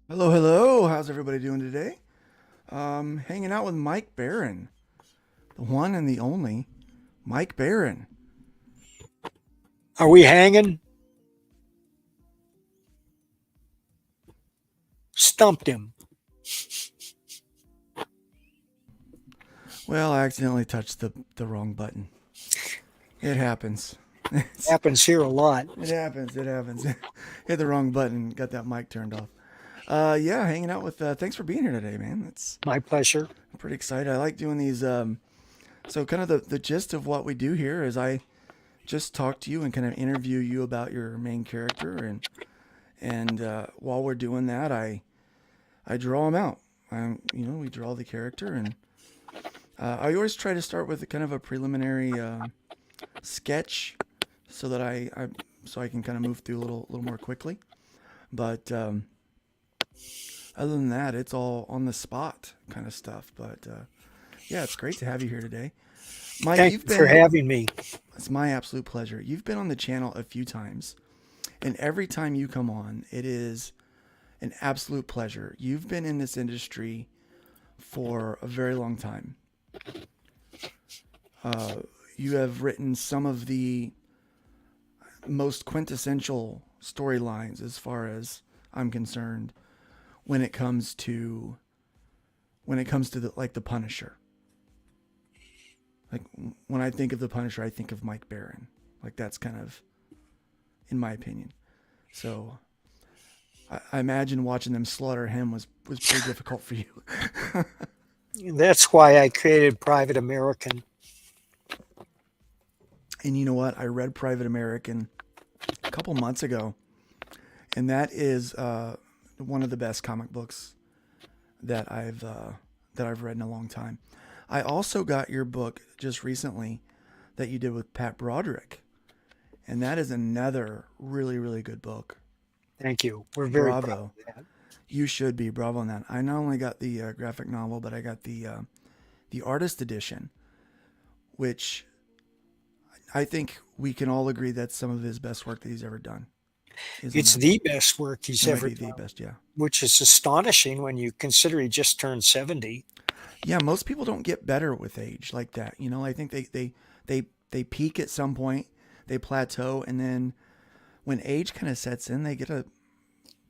Hello, hello. How's everybody doing today? Hanging out with Mike Barron, the one and the only Mike Barron. Are we hanging? Stumped him. Well, I accidentally touched the wrong button. It happens. It's, Happens here a lot. it happens. It happens. Hit the wrong button. Got that mic turned off. Yeah, hanging out with. Thanks for being here today, man. It's My pleasure. I'm pretty excited. I like doing these. So kind of the gist of what we do here is I just talk to you and kind of interview you about your main character, and while we're doing that, I draw them out. We draw the character, and I always try to start with a kind of a preliminary sketch, so that I can kind of move through a little more quickly. But other than that, it's all on the spot kind of stuff. But yeah, it's great to have you here today, Mike. Thank You've you for been having me. It's my absolute pleasure. You've been on the channel a few times, and every time you come on, it is an absolute pleasure. You've been in this industry for a very long time. Uh, you have written some of the most quintessential storylines, as far as I'm concerned, when it comes to the Punisher. Like, when I think of the Punisher, I think of Mike Barron. Like, that's kind of, in my opinion. So I imagine watching them slaughter him was pretty difficult for you. That's why I created Private American. And you know what? I read Private American a couple months ago, and that is one of the best comic books that I've read in a long time. I also got your book just recently that you did with Pat Broderick, and that is another really really good book. Thank you. We're very proud Bravo! of that. You should be bravo on that. I not only got the graphic novel, but I got the artist edition, which I think we can all agree that's some of his best work that he's ever done. Is on It's that the book. best work he's It might ever be the done, best, yeah. which is astonishing when you consider he just turned 70. Yeah, most people don't get better with age like that. I think they peak at some point, they plateau, and then when age kind of sets in, they get a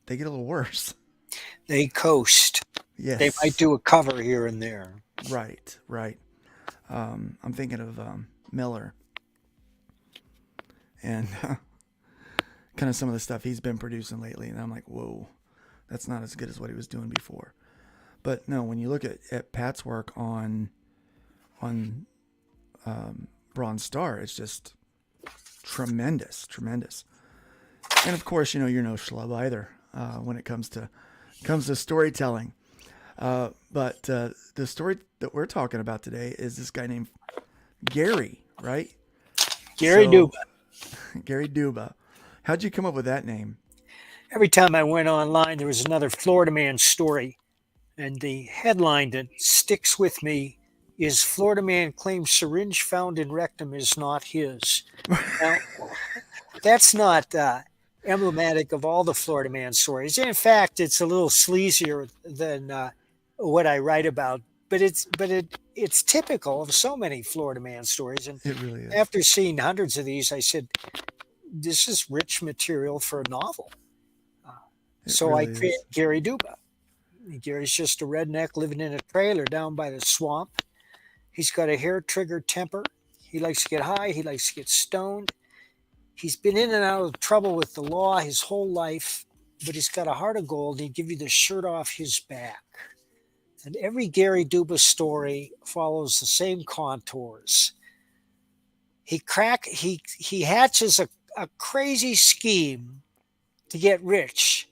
little worse. They coast. They might Yes, do a cover here and there. right, right. I'm thinking of Miller and kind of some of the stuff he's been producing lately, and I'm like, whoa, that's not as good as what he was doing before. But no, when you look at Pat's work on Bronze Star, it's just tremendous, tremendous. And of course, you're no schlub either when it comes to storytelling. But the story that we're talking about today is this guy named Gary, right? Gary Duba. So Gary Duba. How'd you come up with that name? Every time I went online, there was another Florida man story. And the headline that sticks with me is Florida man claims syringe found in rectum is not his. Now, that's not emblematic of all the Florida man stories. In fact, it's a little sleazier than what I write about, but it's typical of so many Florida man stories. And It really is. after seeing hundreds of these, I said, "This is rich material for a novel." Uh, It so I really created is. Gary Duba. Gary's just a redneck living in a trailer down by the swamp. He's got a hair trigger temper. He likes to get high. He likes to get stoned. He's been in and out of trouble with the law his whole life, but he's got a heart of gold. He'd give you the shirt off his back. And every Gary Duba story follows the same contours. He hatches a crazy scheme to get rich,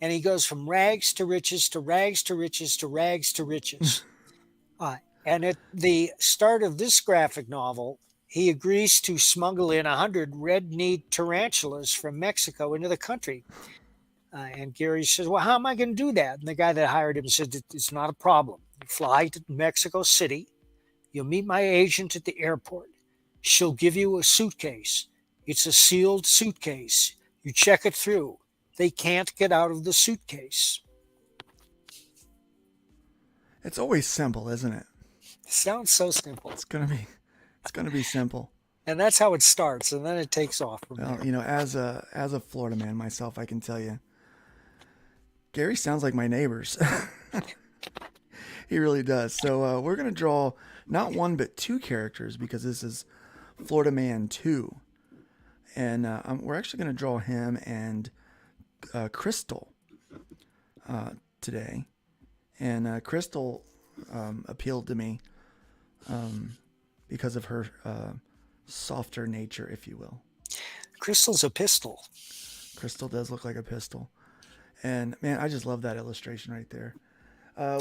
and he goes from rags to riches to rags to riches to rags to riches. And at the start of this graphic novel, he agrees to smuggle in 100 red-kneed tarantulas from Mexico into the country. And Gary says, "Well, how am I going to do that?" And the guy that hired him said, "It's not a problem. You fly to Mexico City. You'll meet my agent at the airport. She'll give you a suitcase. It's a sealed suitcase. You check it through. They can't get out of the suitcase. It's always simple, isn't it? Sounds so simple. It's gonna be simple. And that's how it starts, and then it takes off from Well, there. as a Florida man myself, I can tell you, Gary sounds like my neighbors. He really does. So we're gonna draw not one but two characters because this is Florida Man 2, and we're actually gonna draw him and Crystal today. And Crystal appealed to me because of her softer nature, if you will. Crystal's a pistol. Crystal does look like a pistol. And man, I just love that illustration right there.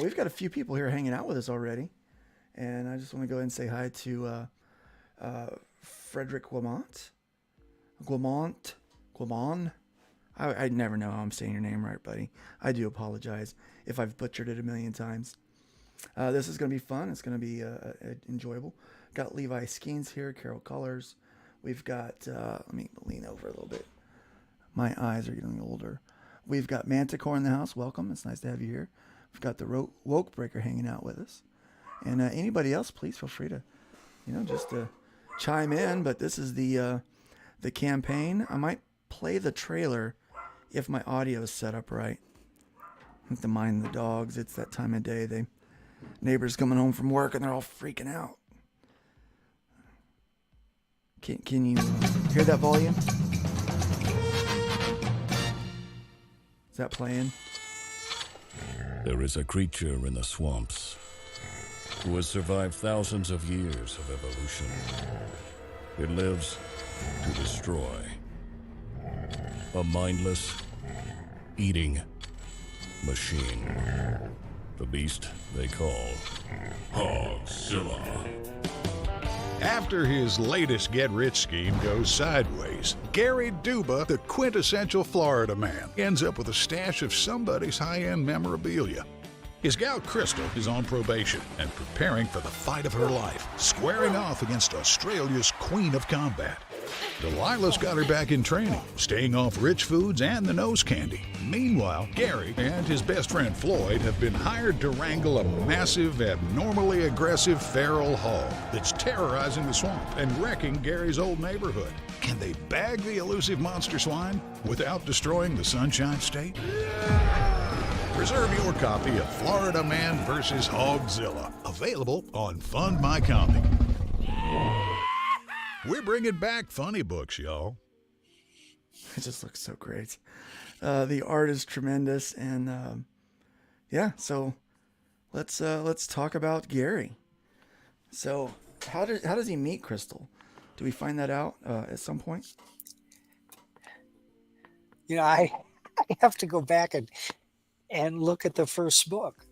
We've got a few people here hanging out with us already. And I just want to go ahead and say hi to Frederick Guamont. I never know how I'm saying your name right, buddy. I do apologize if I've butchered it a million times. This is going to be fun. It's going to be enjoyable. Got Levi Skeens here, Carol Colors. We've got, let me lean over a little bit. My eyes are getting older. We've got Manticore in the house. Welcome. It's nice to have you here. We've got the Woke Breaker hanging out with us. And anybody else, please feel free to, just chime in. But this is the campaign. I might play the trailer if my audio is set up right. I have to mind the dogs. It's that time of day. Neighbors coming home from work and they're all freaking out. Can you hear that volume? Is that playing? There is a creature in the swamps who has survived thousands of years of evolution. It lives to destroy. A mindless, eating machine. The beast they call Hogzilla. After his latest get-rich scheme goes sideways, Gary Duba, the quintessential Florida man, ends up with a stash of somebody's high-end memorabilia. His gal Crystal is on probation and preparing for the fight of her life, squaring off against Australia's Queen of Combat. Delilah's got her back in training, staying off rich foods and the nose candy. Meanwhile, Gary and his best friend Floyd have been hired to wrangle a massive, abnormally aggressive feral hog that's terrorizing the swamp and wrecking Gary's old neighborhood. Can they bag the elusive monster swine without destroying the Sunshine State? Reserve your copy of Florida Man vs. Hogzilla, available on Fund My Comic. We're bringing back funny books, y'all. It just looks so great. The art is tremendous, and yeah. So let's talk about Gary. So how does he meet Crystal? Do we find that out at some point? I have to go back and look at the first book.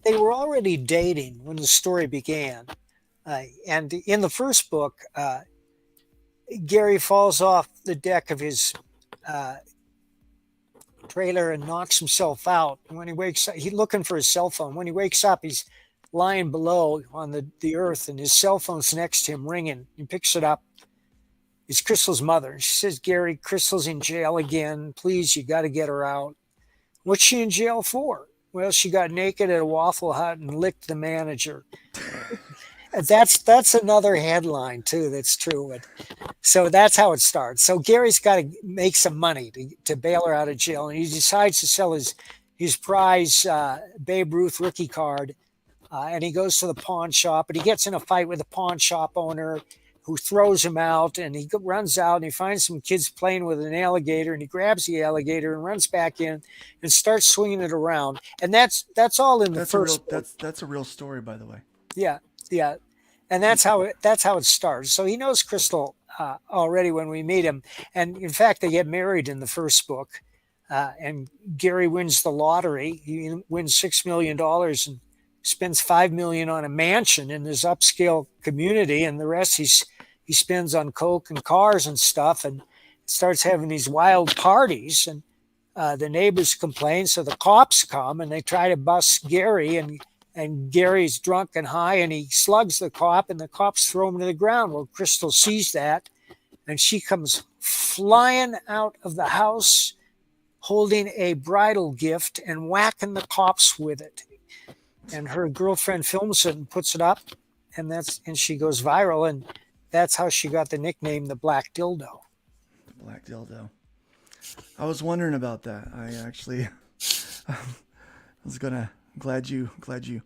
They were already dating when the story began. And in the first book, Gary falls off the deck of his trailer and knocks himself out. And when he wakes up, he's looking for his cell phone. When he wakes up, he's lying below on the earth, and his cell phone's next to him ringing. He picks it up. It's Crystal's mother. And she says, Gary, Crystal's in jail again. Please, you got to get her out. What's she in jail for? Well, she got naked at a Waffle Hut and licked the manager. That's another headline, too, that's true. So that's how it starts. So Gary's got to make some money to bail her out of jail. And he decides to sell his prize Babe Ruth rookie card. And he goes to the pawn shop. And he gets in a fight with the pawn shop owner, who throws him out, and he runs out and he finds some kids playing with an alligator, and he grabs the alligator and runs back in and starts swinging it around. And that's all in the first. That's a real story, by the way. Yeah. And that's how it starts. So he knows Crystal already when we meet him. And in fact, they get married in the first book. And Gary wins the lottery. He wins $6 million and spends $5 million on a mansion in this upscale community, and the rest he spends on coke and cars and stuff, and starts having these wild parties. And the neighbors complain, so the cops come and they try to bust Gary, and Gary's drunk and high, and he slugs the cop, and the cops throw him to the ground. Well, Crystal sees that, and she comes flying out of the house, holding a bridal gift and whacking the cops with it. And her girlfriend films it and puts it up, and she goes viral, and that's how she got the nickname the Black Dildo. The Black Dildo. I was wondering about that. I actually was glad you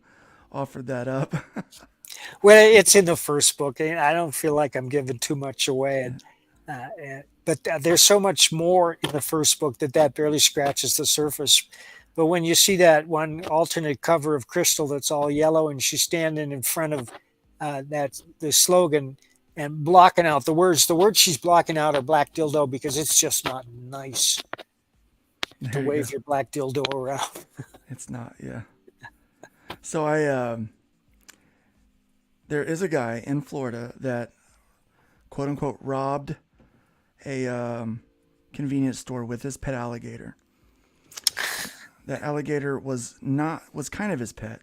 offered that up. Well, it's in the first book, and I don't feel like I'm giving too much away. But there's so much more in the first book that barely scratches the surface. But when you see that one alternate cover of Crystal that's all yellow, and she's standing in front of the slogan and blocking out the words she's blocking out are Black Dildo, because it's just not nice to wave your Black Dildo around. It's not, yeah. So there is a guy in Florida that, quote unquote, robbed a convenience store with his pet alligator. That alligator was kind of his pet,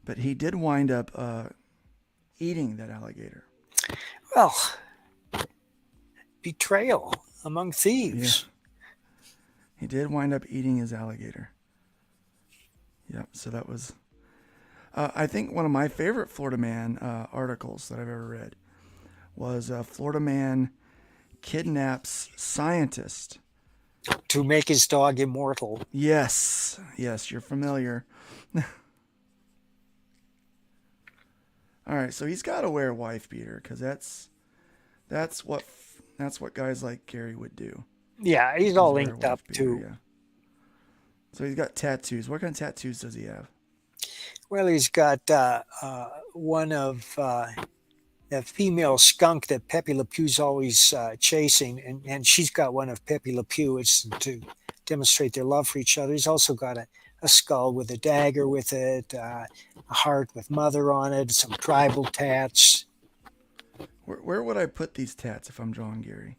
but he did wind up eating that alligator. Well, betrayal among thieves. Yeah. He did wind up eating his alligator. Yep. So that was, I think, one of my favorite Florida Man articles that I've ever read was Florida Man kidnaps scientist to make his dog immortal. Yes, you're familiar. All right, so he's got to wear a wife beater because that's what guys like Gary would do. Yeah, he's all inked up too. Yeah. So he's got tattoos. What kind of tattoos does he have? Well, he's got one of a female skunk that Pepe Le Pew's always chasing, and she's got one of Pepe Le Pew. It's to demonstrate their love for each other. He's also got a skull with a dagger with it, a heart with mother on it, some tribal tats. Where would I put these tats if I'm drawing Gary?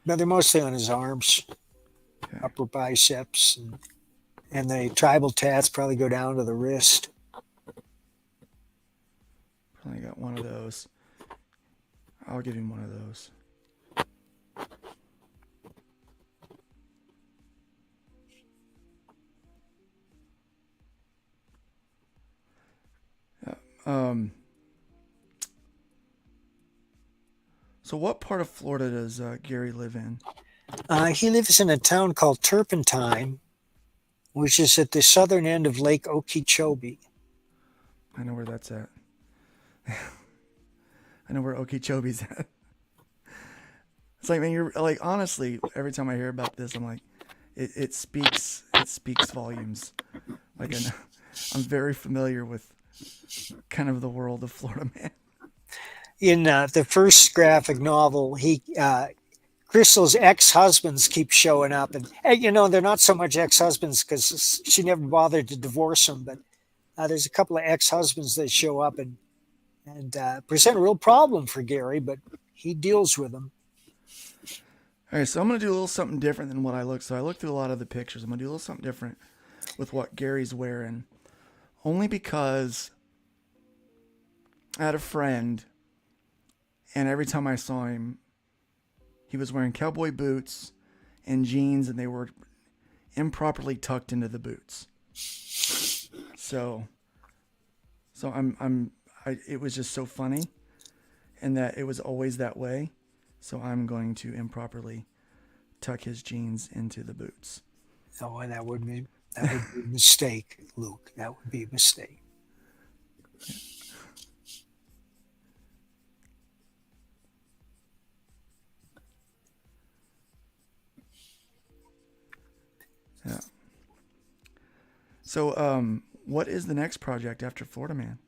No, they're mostly on his arms, okay. Upper biceps, and the tribal tats probably go down to the wrist. Probably got one of those. I'll give him one of those. So what part of Florida does Gary live in? He lives in a town called Turpentine, which is at the southern end of Lake Okeechobee. I know where that's at. I know where Okeechobee's at. It's like, man, you're like, honestly, every time I hear about this, I'm like, it speaks volumes. Like, I'm very familiar with kind of the world of Florida Man. In the first graphic novel, Crystal's ex-husbands keep showing up, and they're not so much ex-husbands because she never bothered to divorce them, but there's a couple of ex-husbands that show up and present a real problem for Gary, but he deals with them. All right, so I'm going to do a little something different than what I look. So I looked through a lot of the pictures. I'm going to do a little something different with what Gary's wearing, only because I had a friend, and every time I saw him, he was wearing cowboy boots and jeans, and they were improperly tucked into the boots. So it was just so funny, and that it was always that way. So I'm going to improperly tuck his jeans into the boots. Oh, and that would be a mistake, Luke. That would be a mistake. Yeah. So, what is the next project after Florida Man?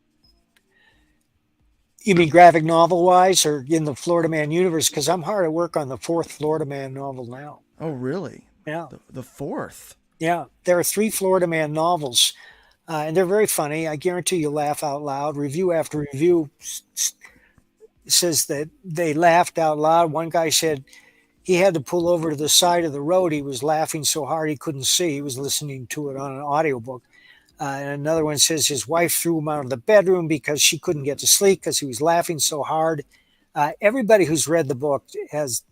You mean graphic novel wise, or in the Florida Man universe? Because I'm hard at work on the fourth Florida Man novel now. Oh, really? Yeah. The fourth? Yeah. There are 3 Florida Man novels, and they're very funny. I guarantee you'll laugh out loud. Review after review says that they laughed out loud. One guy said he had to pull over to the side of the road. He was laughing so hard he couldn't see. He was listening to it on an audiobook. And another one says his wife threw him out of the bedroom because she couldn't get to sleep because he was laughing so hard. Everybody who's read the book has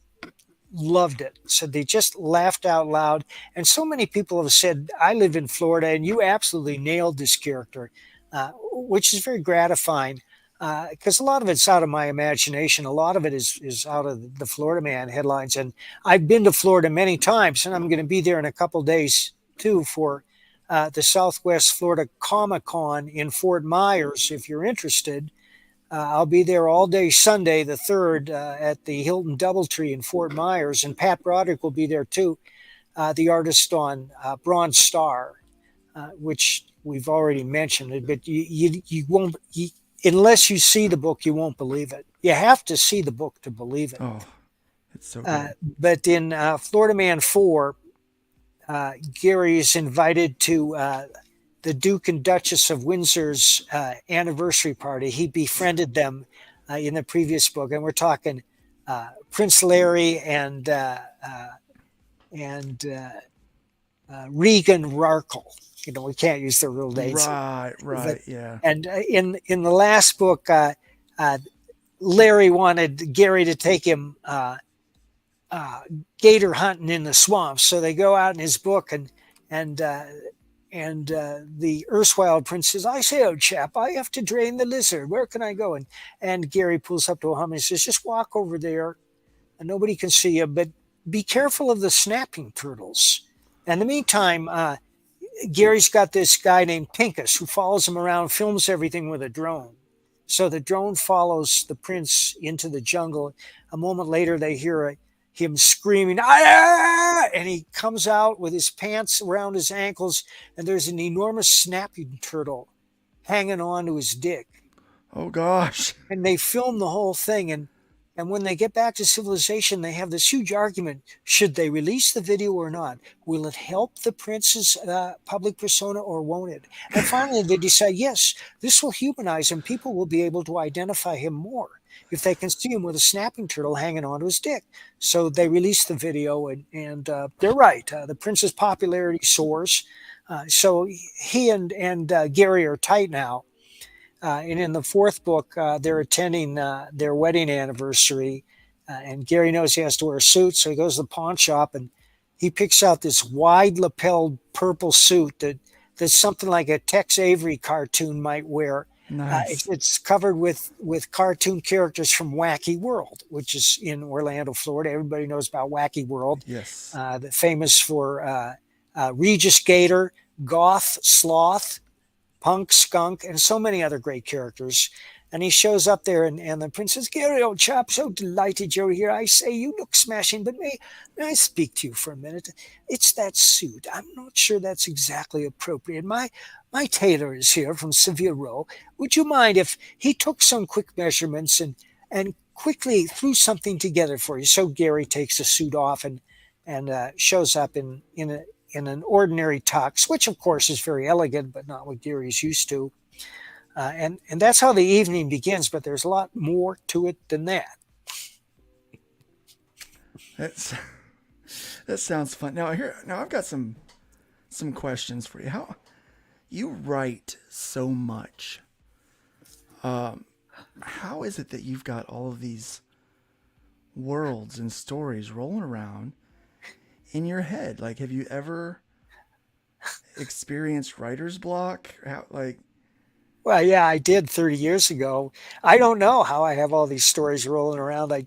loved it. Said they just laughed out loud. And so many people have said, I live in Florida and you absolutely nailed this character, which is very gratifying because a lot of it's out of my imagination. A lot of it is out of the Florida Man headlines. And I've been to Florida many times, and I'm going to be there in a couple days too for the Southwest Florida Comic Con in Fort Myers, if you're interested. I'll be there all day Sunday, the 3rd, at the Hilton Doubletree in Fort Myers, and Pat Broderick will be there too, the artist on Bronze Star, which we've already mentioned it, but you won't, unless you see the book, you won't believe it. You have to see the book to believe it. Oh, it's so good. But in Florida Man 4, Gary is invited to the Duke and Duchess of Windsor's anniversary party. He befriended them in the previous book, and we're talking Prince Larry and Regan Rarkle. You know, we can't use their real names. Right, But, yeah. and in the last book, Larry wanted Gary to take him gator hunting in the swamps. So they go out in his book, and the erstwhile prince says, I say, old chap, I have to drain the lizard. Where can I go? And Gary pulls up to a hum and says, just walk over there and nobody can see you, but be careful of the snapping turtles. In the meantime, Gary's got this guy named Pincus who follows him around, films everything with a drone. So the drone follows the prince into the jungle. A moment later, they hear him screaming, ah! And he comes out with his pants around his ankles, and there's an enormous snapping turtle hanging on to his dick. Oh gosh. And they film the whole thing. And when they get back to civilization, they have this huge argument. Should they release the video or not? Will it help the prince's public persona or won't it? And finally, they decide, yes, this will humanize him. People will be able to identify him more if they can see him with a snapping turtle hanging onto his dick. So they release the video, and they're right. The prince's popularity soars. So he and Gary are tight now. And in the 4th book, they're attending their wedding anniversary, and Gary knows he has to wear a suit, so he goes to the pawn shop and he picks out this wide lapelled purple suit that's something like a Tex Avery cartoon might wear. Nice. It's covered with cartoon characters from Wacky World, which is in Orlando, Florida. Everybody knows about Wacky World. Yes. Famous for Regis Gator, Goth, Sloth, Punk, Skunk, and so many other great characters. And he shows up there, and the prince says, Gary, old chap, so delighted you're here. I say, you look smashing, but may I speak to you for a minute? It's that suit. I'm not sure that's exactly appropriate. My tailor is here from Seville Row. Would you mind if he took some quick measurements and quickly threw something together for you? So Gary takes the suit off and shows up in an ordinary tux, which of course is very elegant, but not what Gary's used to. And that's how the evening begins, but there's a lot more to it than that. That sounds fun. Now I've got some questions for you. How you write so much? How is it that you've got all of these worlds and stories rolling around in your head? Like, have you ever experienced writer's block? Well, yeah, I did 30 years ago. I don't know how I have all these stories rolling around. I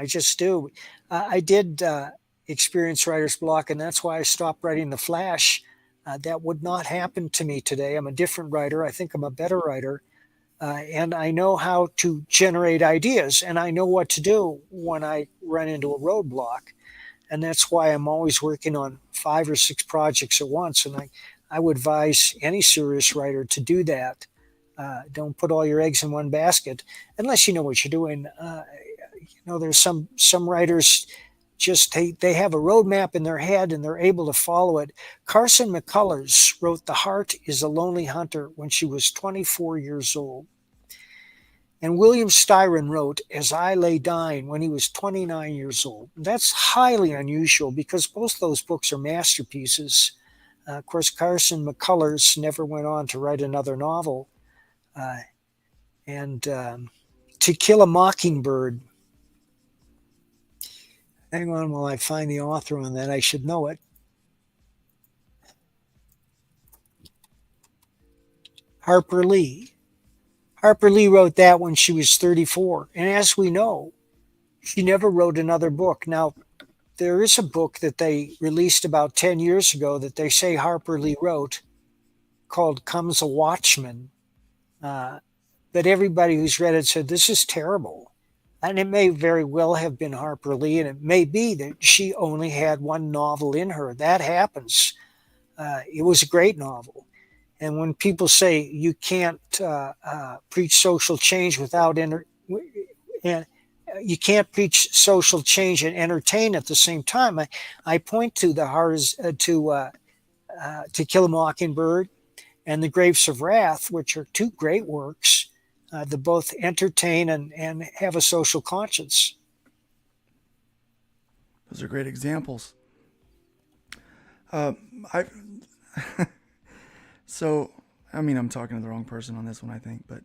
just do. I did experience writer's block, and that's why I stopped writing The Flash. That would not happen to me today. I'm a different writer. I think I'm a better writer. And I know how to generate ideas, and I know what to do when I run into a roadblock. And that's why I'm always working on 5 or 6 projects at once. And I would advise any serious writer to do that. Don't put all your eggs in one basket unless you know what you're doing. There's some writers just they have a roadmap in their head and they're able to follow it. Carson McCullers wrote The Heart is a Lonely Hunter when she was 24 years old. And William Styron wrote As I Lay Dying when he was 29 years old. That's highly unusual because both those books are masterpieces. Of course, Carson McCullers never went on to write another novel. And To Kill a Mockingbird. Hang on while I find the author on that. I should know it. Harper Lee. Harper Lee wrote that when she was 34. And as we know, she never wrote another book. Now, there is a book that they released about 10 years ago that they say Harper Lee wrote called Comes a Watchman. But everybody who's read it said, this is terrible. And it may very well have been Harper Lee, and it may be that she only had one novel in her. That happens. It was a great novel. And when people say you can't preach social change without and you can't preach social change and entertain at the same time, I point to To Kill a Mockingbird and The Grapes of Wrath, which are two great works that both entertain and have a social conscience. Those are great examples. I So, I mean, I'm talking to the wrong person on this one, I think, but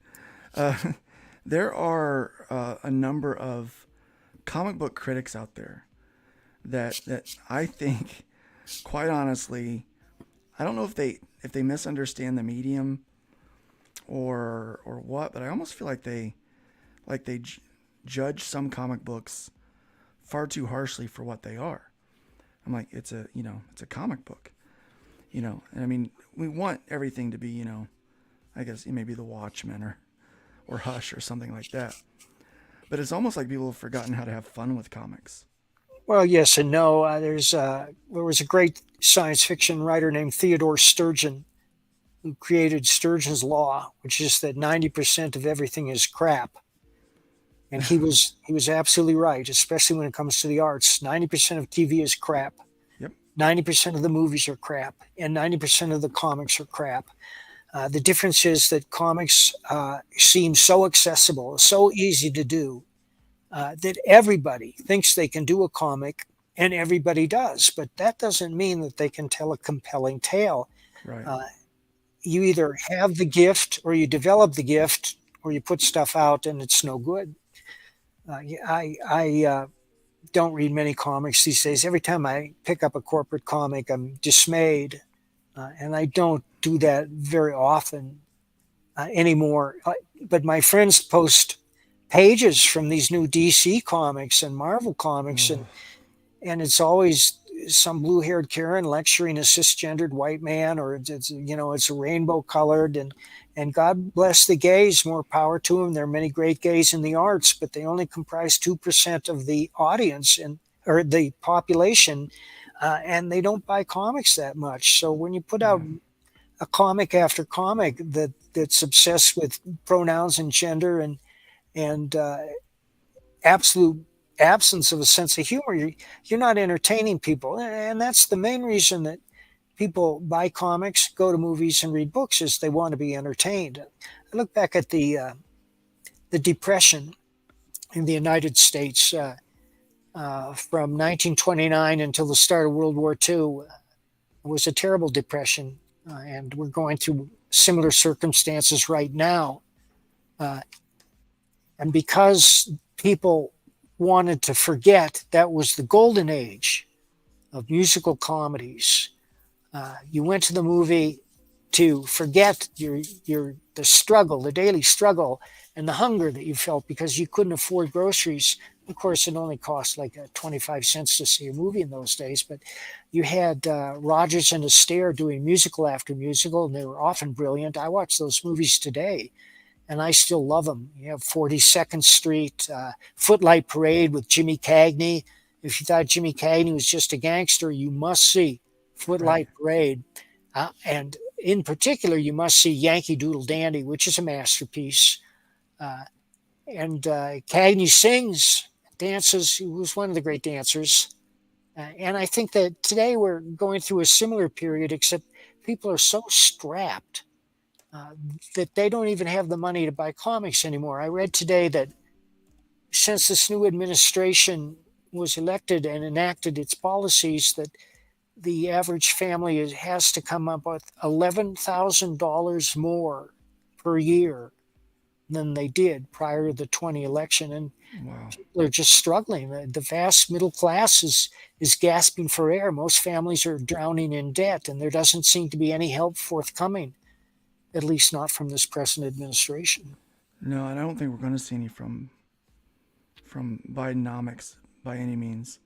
there are a number of comic book critics out there that I think, quite honestly, I don't know if they misunderstand the medium or what, but I almost feel like they judge some comic books far too harshly for what they are. I'm like, it's a comic book. And I mean, we want everything to be, I guess maybe The Watchmen or Hush or something like that. But it's almost like people have forgotten how to have fun with comics. Well, yes and no. There was a great science fiction writer named Theodore Sturgeon who created Sturgeon's Law, which is that 90% of everything is crap. And he was absolutely right, especially when it comes to the arts. 90% of TV is crap. Yep. 90% of the movies are crap, and 90% of the comics are crap. The difference is that comics seem so accessible, so easy to do, that everybody thinks they can do a comic, and everybody does. But that doesn't mean that they can tell a compelling tale. Right. You either have the gift, or you develop the gift, or you put stuff out and it's no good. I don't read many comics these days. Every time I pick up a corporate comic, I'm dismayed. And I don't do that very often anymore. But my friends post pages from these new DC comics and Marvel comics, and it's always some blue-haired Karen lecturing a cisgendered white man, or it's rainbow colored, and God bless the gays, more power to them. There are many great gays in the arts, but they only comprise 2% of the audience or the population, and they don't buy comics that much. So when you put out a comic after comic that's obsessed with pronouns and gender and absolute absence of a sense of humor, you're not entertaining people. And that's the main reason that people buy comics, go to movies, and read books, is they want to be entertained. I look back at the Depression in the United States from 1929 until the start of World War II. It was a terrible depression, and we're going through similar circumstances right now. And because people wanted to forget that was the golden age of musical comedies, you went to the movie to forget the struggle, the daily struggle, and the hunger that you felt because you couldn't afford groceries. Of course, it only cost like 25 cents to see a movie in those days, but you had Rodgers and Astaire doing musical after musical, and they were often brilliant. I watch those movies today, and I still love them. You have 42nd Street, Footlight Parade with Jimmy Cagney. If you thought Jimmy Cagney was just a gangster, you must see Footlight Parade. And in particular, you must see Yankee Doodle Dandy, which is a masterpiece. And Cagney sings, dances. He was one of the great dancers. And I think that today we're going through a similar period, except people are so strapped that they don't even have the money to buy comics anymore. I read today that since this new administration was elected and enacted its policies, that the average family has to come up with $11,000 more per year than they did prior to the 20 election. And Wow. people are just struggling. The vast middle class is gasping for air. Most families are drowning in debt, and there doesn't seem to be any help forthcoming, at least not from this present administration. No, and I don't think we're going to see any from Bidenomics by any means.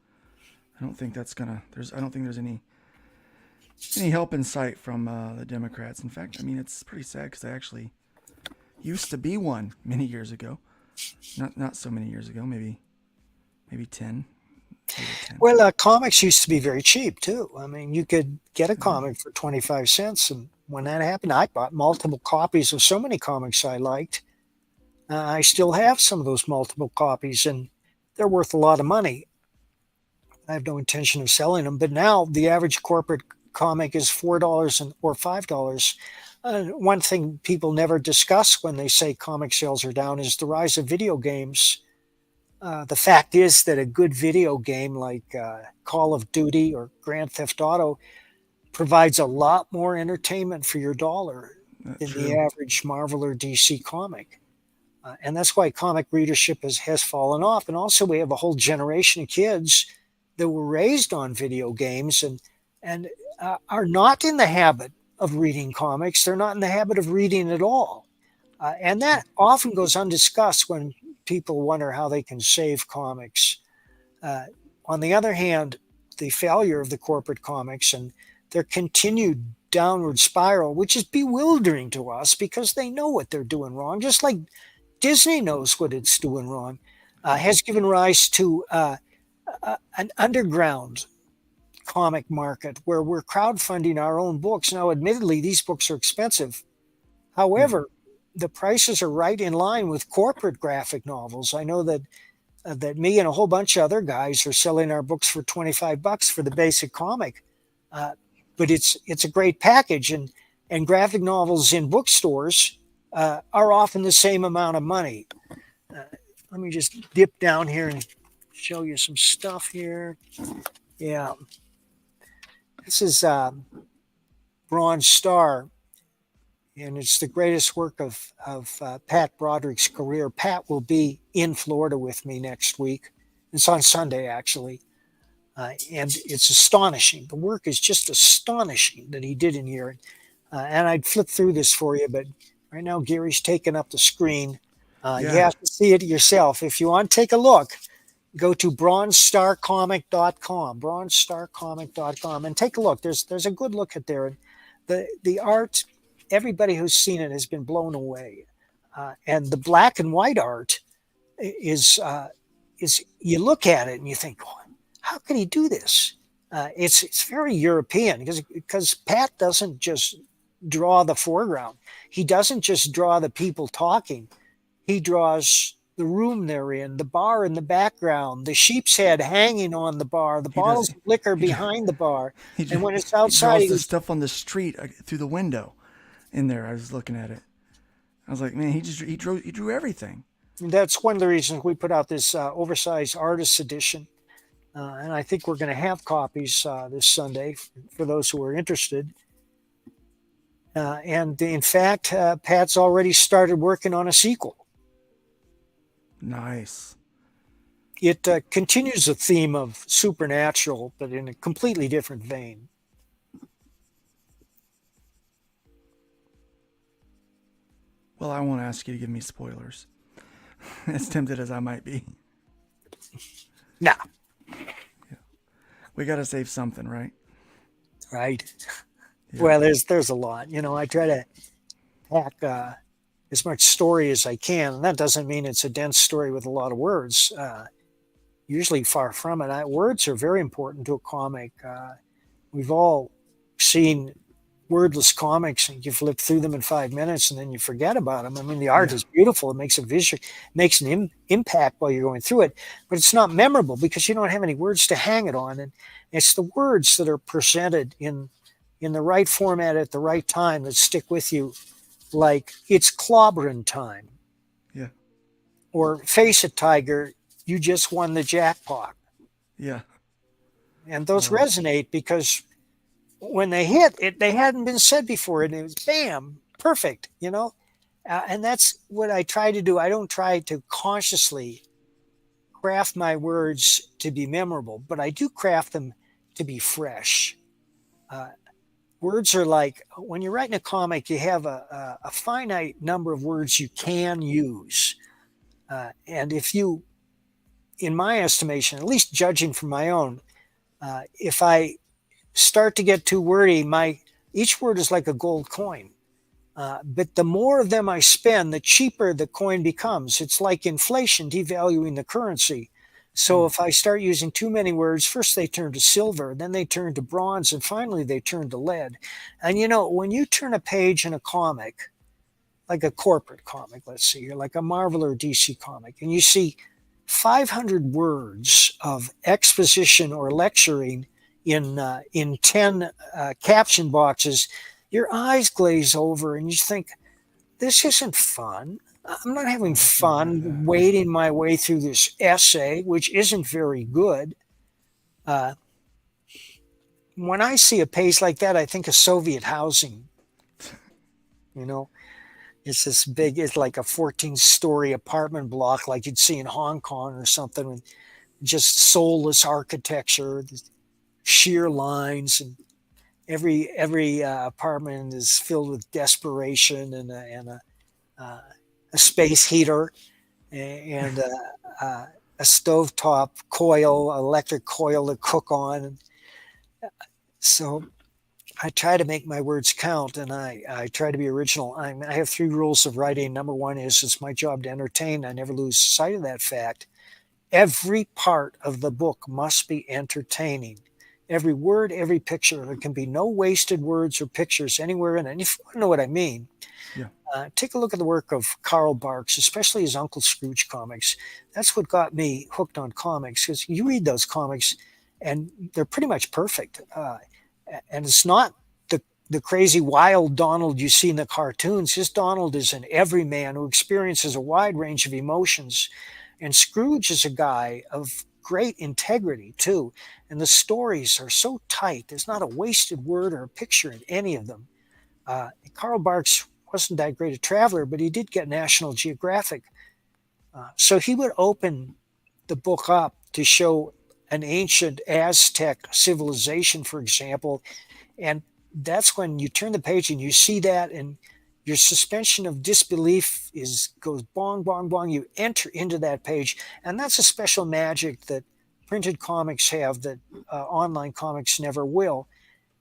I don't think that's gonna. I don't think there's any help in sight from the Democrats. In fact, I mean it's pretty sad because I actually used to be one many years ago. Not so many years ago. Maybe 10. Maybe 10. Well, comics used to be very cheap too. I mean, you could get a comic for 25 cents, and when that happened, I bought multiple copies of so many comics I liked. I still have some of those multiple copies, and they're worth a lot of money. I have no intention of selling them, but now the average corporate comic is $4 or $5. One thing people never discuss when they say comic sales are down is the rise of video games. The fact is that a good video game like Call of Duty or Grand Theft Auto provides a lot more entertainment for your dollar than the average Marvel or DC comic. And that's why comic readership has fallen off. And also we have a whole generation of kids that were raised on video games and are not in the habit of reading comics. They're not in the habit of reading at all. And that often goes undiscussed when people wonder how they can save comics. On the other hand, the failure of the corporate comics and their continued downward spiral, which is bewildering to us because they know what they're doing wrong, just like Disney knows what it's doing wrong, has given rise to an underground comic market where we're crowdfunding our own books. Now, admittedly, these books are expensive. However, the prices are right in line with corporate graphic novels. I know that me and a whole bunch of other guys are selling our books for $25 for the basic comic, but it's a great package. And graphic novels in bookstores are often the same amount of money. Let me just dip down here and show you some stuff here. Yeah. This is Bronze Star, and it's the greatest work of Pat Broderick's career. Pat will be in Florida with me next week. It's on Sunday, actually. And it's astonishing. The work is just astonishing that he did in here. And I'd flip through this for you, but right now Gary's taking up the screen. You have to see it yourself. If you want to take a look, go to bronzestarcomic.com, bronzestarcomic.com, and take a look. There's a good look at there. The art, everybody who's seen it has been blown away. And the black and white art is you look at it and you think, oh, how can he do this? It's very European because Pat doesn't just draw the foreground. He doesn't just draw the people talking. He draws the room they're in, the bar in the background, the sheep's head hanging on the bar, the bottles of liquor behind the bar. And when it's outside, he draws the stuff on the street through the window in there. I was looking at it. I was like, man, he drew everything. And that's one of the reasons we put out this oversized artist edition. And I think we're going to have copies this Sunday for those who are interested. And in fact, Pat's already started working on a sequel. Nice. It continues the theme of supernatural, but in a completely different vein. Well, I won't ask you to give me spoilers, as tempted as I might be. No. Yeah. We got to save something, right? Right. Yeah. Well, there's a lot. I try to pack as much story as I can. And that doesn't mean it's a dense story with a lot of words. Usually far from it. Words are very important to a comic. We've all seen wordless comics and you flip through them in 5 minutes and then you forget about them. I mean, the art is beautiful. It makes a visual, makes an impact while you're going through it, but it's not memorable because you don't have any words to hang it on. And it's the words that are presented in the right format at the right time that stick with you. Like, it's clobbering time. Yeah. Or face it, Tiger, you just won the jackpot. Yeah. And those resonate because when they hit it, they hadn't been said before, and it was bam, perfect, And that's what I try to do. I don't try to consciously craft my words to be memorable, but I do craft them to be fresh. Uh, Words are like when you're writing a comic, you have a finite number of words you can use. And if you, in my estimation, at least judging from my own, if I start to get too wordy, each word is like a gold coin. But the more of them I spend, the cheaper the coin becomes. It's like inflation devaluing the currency. So if I start using too many words, first they turn to silver, then they turn to bronze, and finally they turn to lead. And when you turn a page in a comic, like a corporate comic, let's say, you're like a Marvel or DC comic, and you see 500 words of exposition or lecturing in 10 caption boxes, your eyes glaze over and you think, this isn't fun. I'm not having fun wading my way through this essay, which isn't very good. When I see a page like that, I think of Soviet housing. It's this big, it's like a 14-story apartment block like you'd see in Hong Kong or something, with just soulless architecture, sheer lines, and every apartment is filled with desperation and a space heater and a stovetop coil, electric coil to cook on. So I try to make my words count, and I try to be original. I have 3 rules of writing. Number 1 is it's my job to entertain. I never lose sight of that fact. Every part of the book must be entertaining. Every word, every picture. There can be no wasted words or pictures anywhere in it. And if you want to know what I mean, take a look at the work of Karl Barks, especially his Uncle Scrooge comics. That's what got me hooked on comics, because you read those comics and they're pretty much perfect. And it's not the crazy wild Donald you see in the cartoons. This Donald is an everyman who experiences a wide range of emotions. And Scrooge is a guy of great integrity, too. And the stories are so tight. There's not a wasted word or a picture in any of them. Karl Barks wasn't that great a traveler, but he did get National Geographic. So he would open the book up to show an ancient Aztec civilization, for example. And that's when you turn the page and you see that, and your suspension of disbelief goes bong, bong, bong. You enter into that page. And that's a special magic that printed comics have that online comics never will.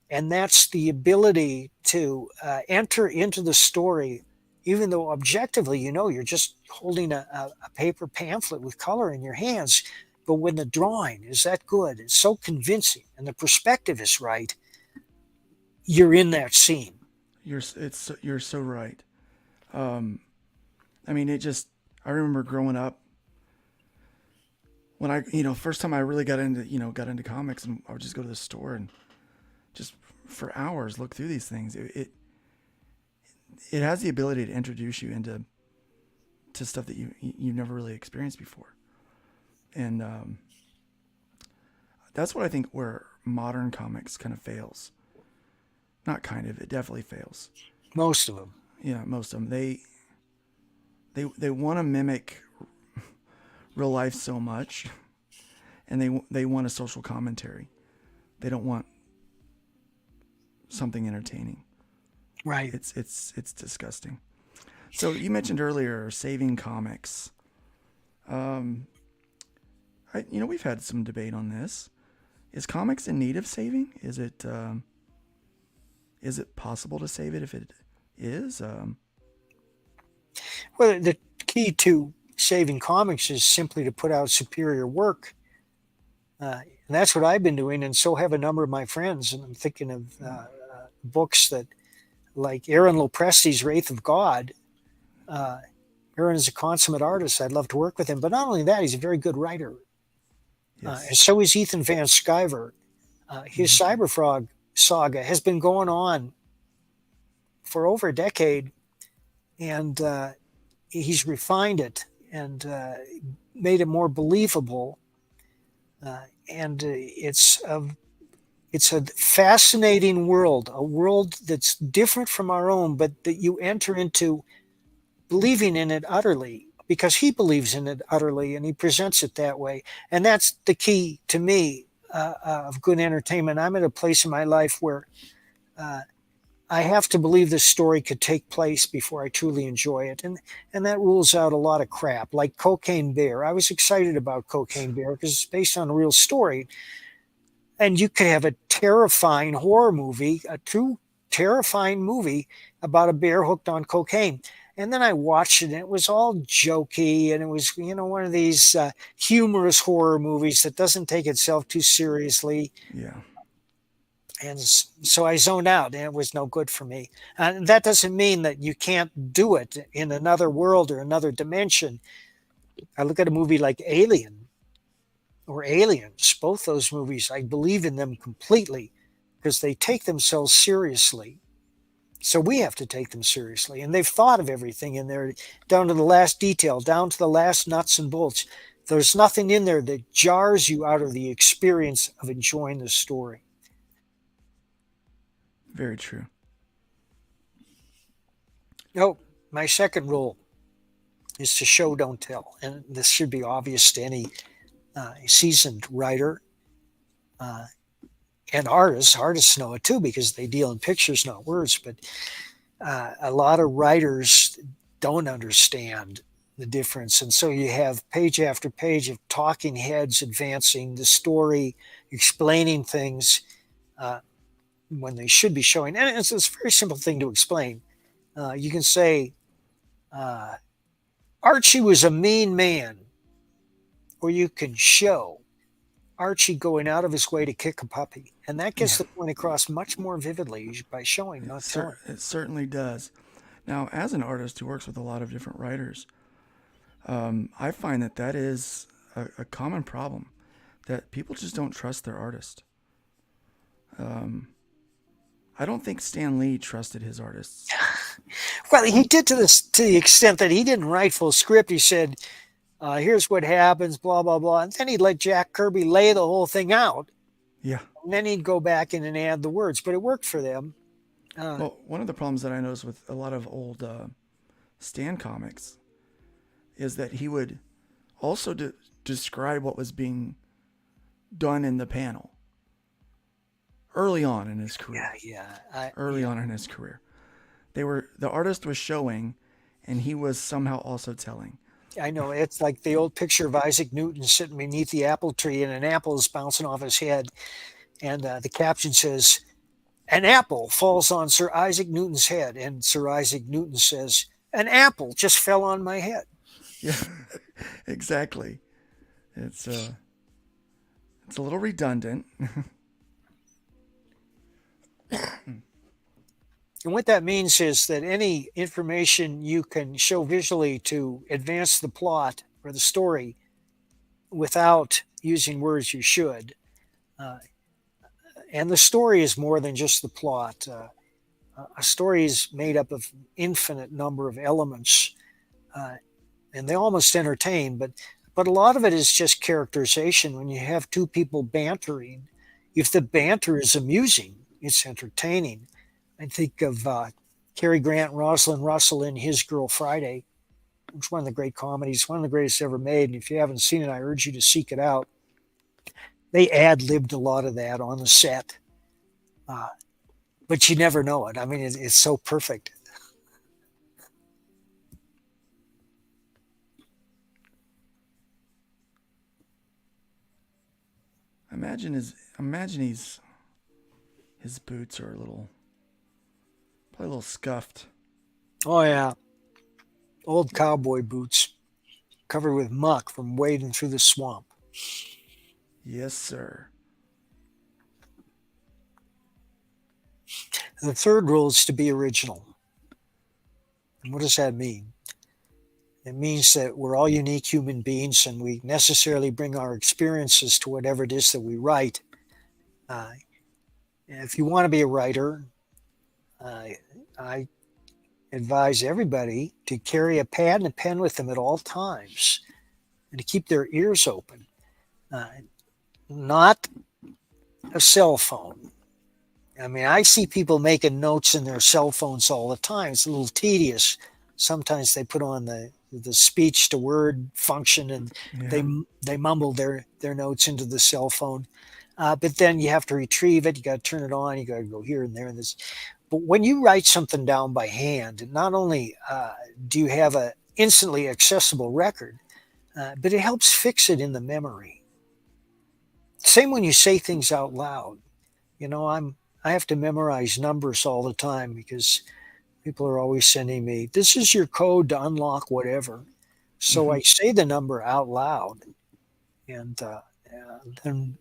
And that's the ability to enter into the story, even though objectively, you're just holding a paper pamphlet with color in your hands. But when the drawing is that good, it's so convincing, and the perspective is right, you're in that scene. You're so right. I mean, I remember growing up when first time I really got into comics, and I would just go to the store and just for hours look through these things. It has the ability to introduce you into stuff that you've never really experienced before. And that's what I think where modern comics kind of fails. Not kind of, it definitely fails. Most of them. Yeah, most of them. They want to mimic real life so much, and they want a social commentary. They don't want something entertaining. Right. It's disgusting. So you mentioned earlier saving comics. We've had some debate on this. Is comics in need of saving? Is it possible to save it if it is? Well, the key to saving comics is simply to put out superior work. And that's what I've been doing, and so have a number of my friends. And I'm thinking of books that, like Aaron Lopresti's Wraith of God. Aaron is a consummate artist. I'd love to work with him. But not only that, he's a very good writer. Yes. And so is Ethan Van Sciver. His Cyberfrog saga has been going on for over a decade, and he's refined it and made it more believable. And it's a fascinating world, a world that's different from our own, but that you enter into believing in it utterly because he believes in it utterly and he presents it that way. And that's the key to me of good entertainment. I'm at a place in my life where I have to believe this story could take place before I truly enjoy it. And that rules out a lot of crap, like Cocaine Bear. I was excited about Cocaine Bear because it's based on a real story. And you could have a terrifying horror movie, a true terrifying movie about a bear hooked on cocaine. And then I watched it, and it was all jokey, and it was, one of these humorous horror movies that doesn't take itself too seriously. Yeah. And so I zoned out, and it was no good for me. And that doesn't mean that you can't do it in another world or another dimension. I look at a movie like Alien or Aliens, both those movies, I believe in them completely because they take themselves seriously. So we have to take them seriously. And they've thought of everything in there, down to the last detail, down to the last nuts and bolts. There's nothing in there that jars you out of the experience of enjoying the story. Very true. Oh, my second rule is to show, don't tell. And this should be obvious to any seasoned writer and artists. Artists know it too because they deal in pictures, not words. But a lot of writers don't understand the difference. And so you have page after page of talking heads advancing the story, explaining things when they should be showing. And it's a very simple thing to explain. You can say, Archie was a mean man. Or you can show Archie going out of his way to kick a puppy. And that gets the point across much more vividly by showing, not telling. It certainly does. Now, as an artist who works with a lot of different writers, I find that is a common problem, that people just don't trust their artist. I don't think Stan Lee trusted his artists. Well, he did to the extent that he didn't write full script. He said, here's what happens, blah, blah, blah. And then he'd let Jack Kirby lay the whole thing out. Yeah. And then he'd go back in and add the words. But it worked for them. Well, one of the problems that I noticed with a lot of old Stan comics is that he would also describe what was being done in the panel early on in his career. Early on in his career. The artist was showing, and he was somehow also telling. I know. It's like the old picture of Isaac Newton sitting beneath the apple tree, and an apple is bouncing off his head. And the caption says, an apple falls on Sir Isaac Newton's head. And Sir Isaac Newton says, an apple just fell on my head. Yeah, exactly. It's a little redundant. And what that means is that any information you can show visually to advance the plot or the story without using words, you should. And the story is more than just the plot. A story is made up of infinite number of elements, and they almost entertain, but a lot of it is just characterization. When you have two people bantering, if the banter is amusing, it's entertaining. I think of Cary Grant and Rosalind Russell in His Girl Friday, which is one of the great comedies, one of the greatest ever made. And if you haven't seen it, I urge you to seek it out. They ad-libbed a lot of that on the set, but you never know it. I mean, it's so perfect. Imagine his boots are probably a little scuffed. Oh yeah, old cowboy boots covered with muck from wading through the swamp. Yes, sir. The third rule is to be original. And what does that mean? It means that we're all unique human beings and we necessarily bring our experiences to whatever it is that we write. If you want to be a writer, I advise everybody to carry a pad and a pen with them at all times and to keep their ears open. Not a cell phone. I mean, I see people making notes in their cell phones all the time. It's a little tedious. sometimes they put on the speech to word function, and Yeah. they mumble their notes into the cell phone. But then you have to retrieve it. You got to turn it on. You got to go here and there and this. But when you write something down by hand, not only do you have a instantly accessible record, but it helps fix it in the memory. Same when you say things out loud. You know, I have to memorize numbers all the time because people are always sending me, "This is your code to unlock whatever." So Hmm. I say the number out loud, and then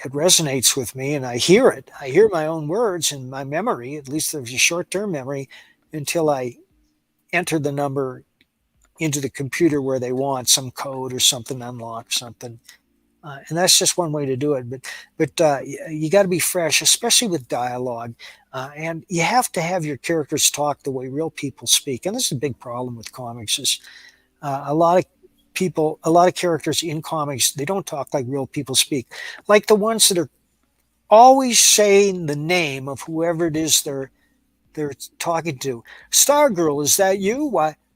it resonates with me, and I hear it. I hear my own words in my memory. At least there's a short-term memory until I enter the number into the computer where they want some code or something, unlock something. And that's just one way to do it. But you got to be fresh, especially with dialogue, and you have to have your characters talk the way real people speak. And this is a big problem with comics: is a lot of people, a lot of characters in comics, they don't talk like real people speak, like the ones that are always saying the name of whoever it is they're talking to. Stargirl, is that you?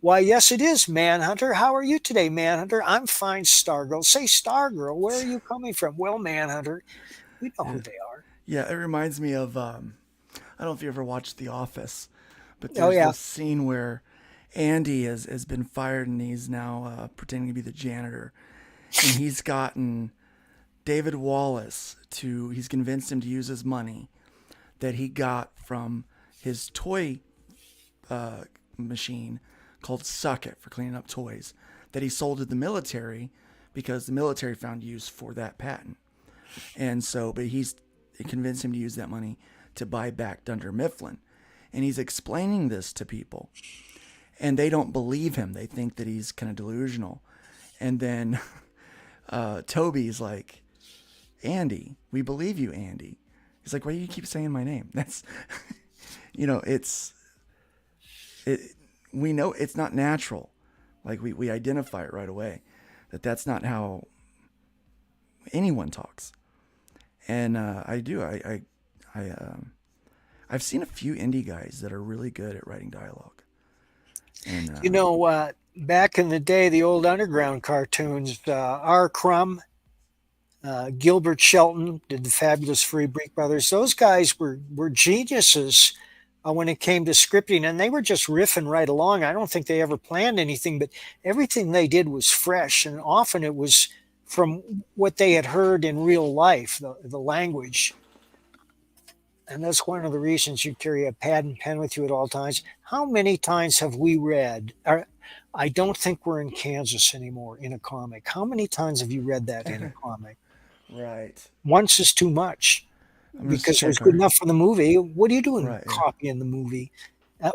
Why, yes, it is, Manhunter. How are you today, Manhunter? I'm fine, Stargirl. Say, Stargirl, where are you coming from? Well, Manhunter, we know Yeah. who they are. Yeah. It reminds me of I don't know if you ever watched The Office, but Oh, there's yeah. this scene where Andy has been fired and he's now pretending to be the janitor, and he's gotten David Wallace to he's convinced him to use his money that he got from his toy uh, machine called Suck It for cleaning up toys that he sold to the military because the military found use for that patent. And so, but he's it convinced him to use that money to buy back Dunder Mifflin. And he's explaining this to people, and they don't believe him. They think that he's kind of delusional. And then Toby's like, Andy, we believe you, Andy. He's like, why do you keep saying my name? That's, it. We know it's not natural. Like we identify it right away that that's not how anyone talks. And I do. I've seen a few indie guys that are really good at writing dialogue. And You know, back in the day, the old underground cartoons, R. Crumb, Gilbert Shelton did the Fabulous Free Break Brothers. Those guys were geniuses when it came to scripting, and they were just riffing right along. I don't think they ever planned anything, but everything they did was fresh, and often it was from what they had heard in real life, the language. And that's one of the reasons you carry a pad and pen with you at all times. How many times have we read? I don't think we're in Kansas anymore in a comic. How many times have you read that in a comic? right. Once is too much I'm gonna because it was check good our enough for the movie. What are you doing right. Yeah. copying the movie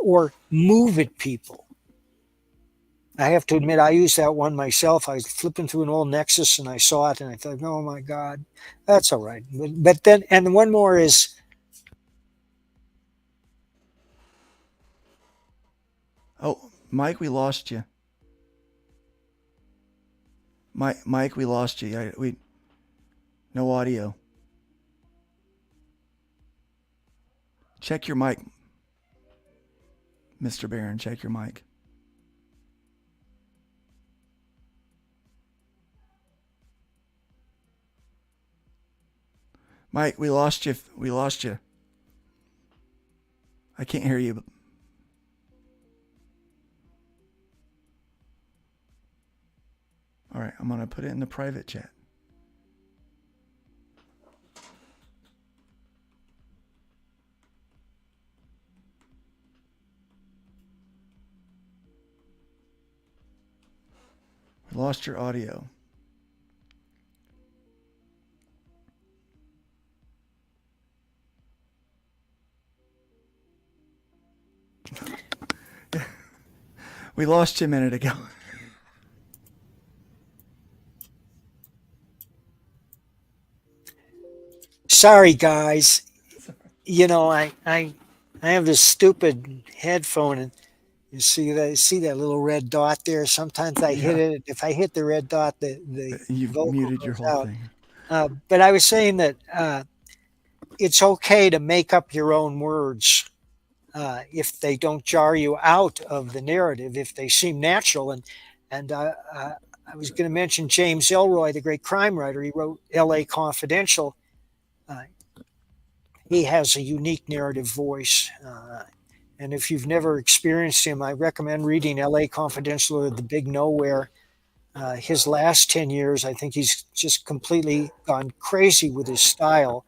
or move it, people? I have to admit, I used that one myself. I was flipping through an old Nexus and I saw it and I thought, oh my God, that's all right. But then, and one more is, Oh, Mike, we lost you. Mike, we lost you. We no audio. Check your mic, Mr. Barron. Check your mic. Mike, we lost you. We lost you. I can't hear you. All right, I'm gonna put it in the private chat. We lost your audio. We lost you a minute ago. sorry guys, I have this stupid headphone, and see that little red dot there. Sometimes I hit Yeah, it. If I hit the red dot, the you've vocal muted your goes whole out. thing. But I was saying that it's okay to make up your own words. if they don't jar you out of the narrative, if they seem natural. And I was going to mention James Elroy, the great crime writer. He wrote L.A. Confidential. Uh, he has a unique narrative voice. And if you've never experienced him, I recommend reading L.A. Confidential or The Big Nowhere. His last 10 years, I think he's just completely gone crazy with his style,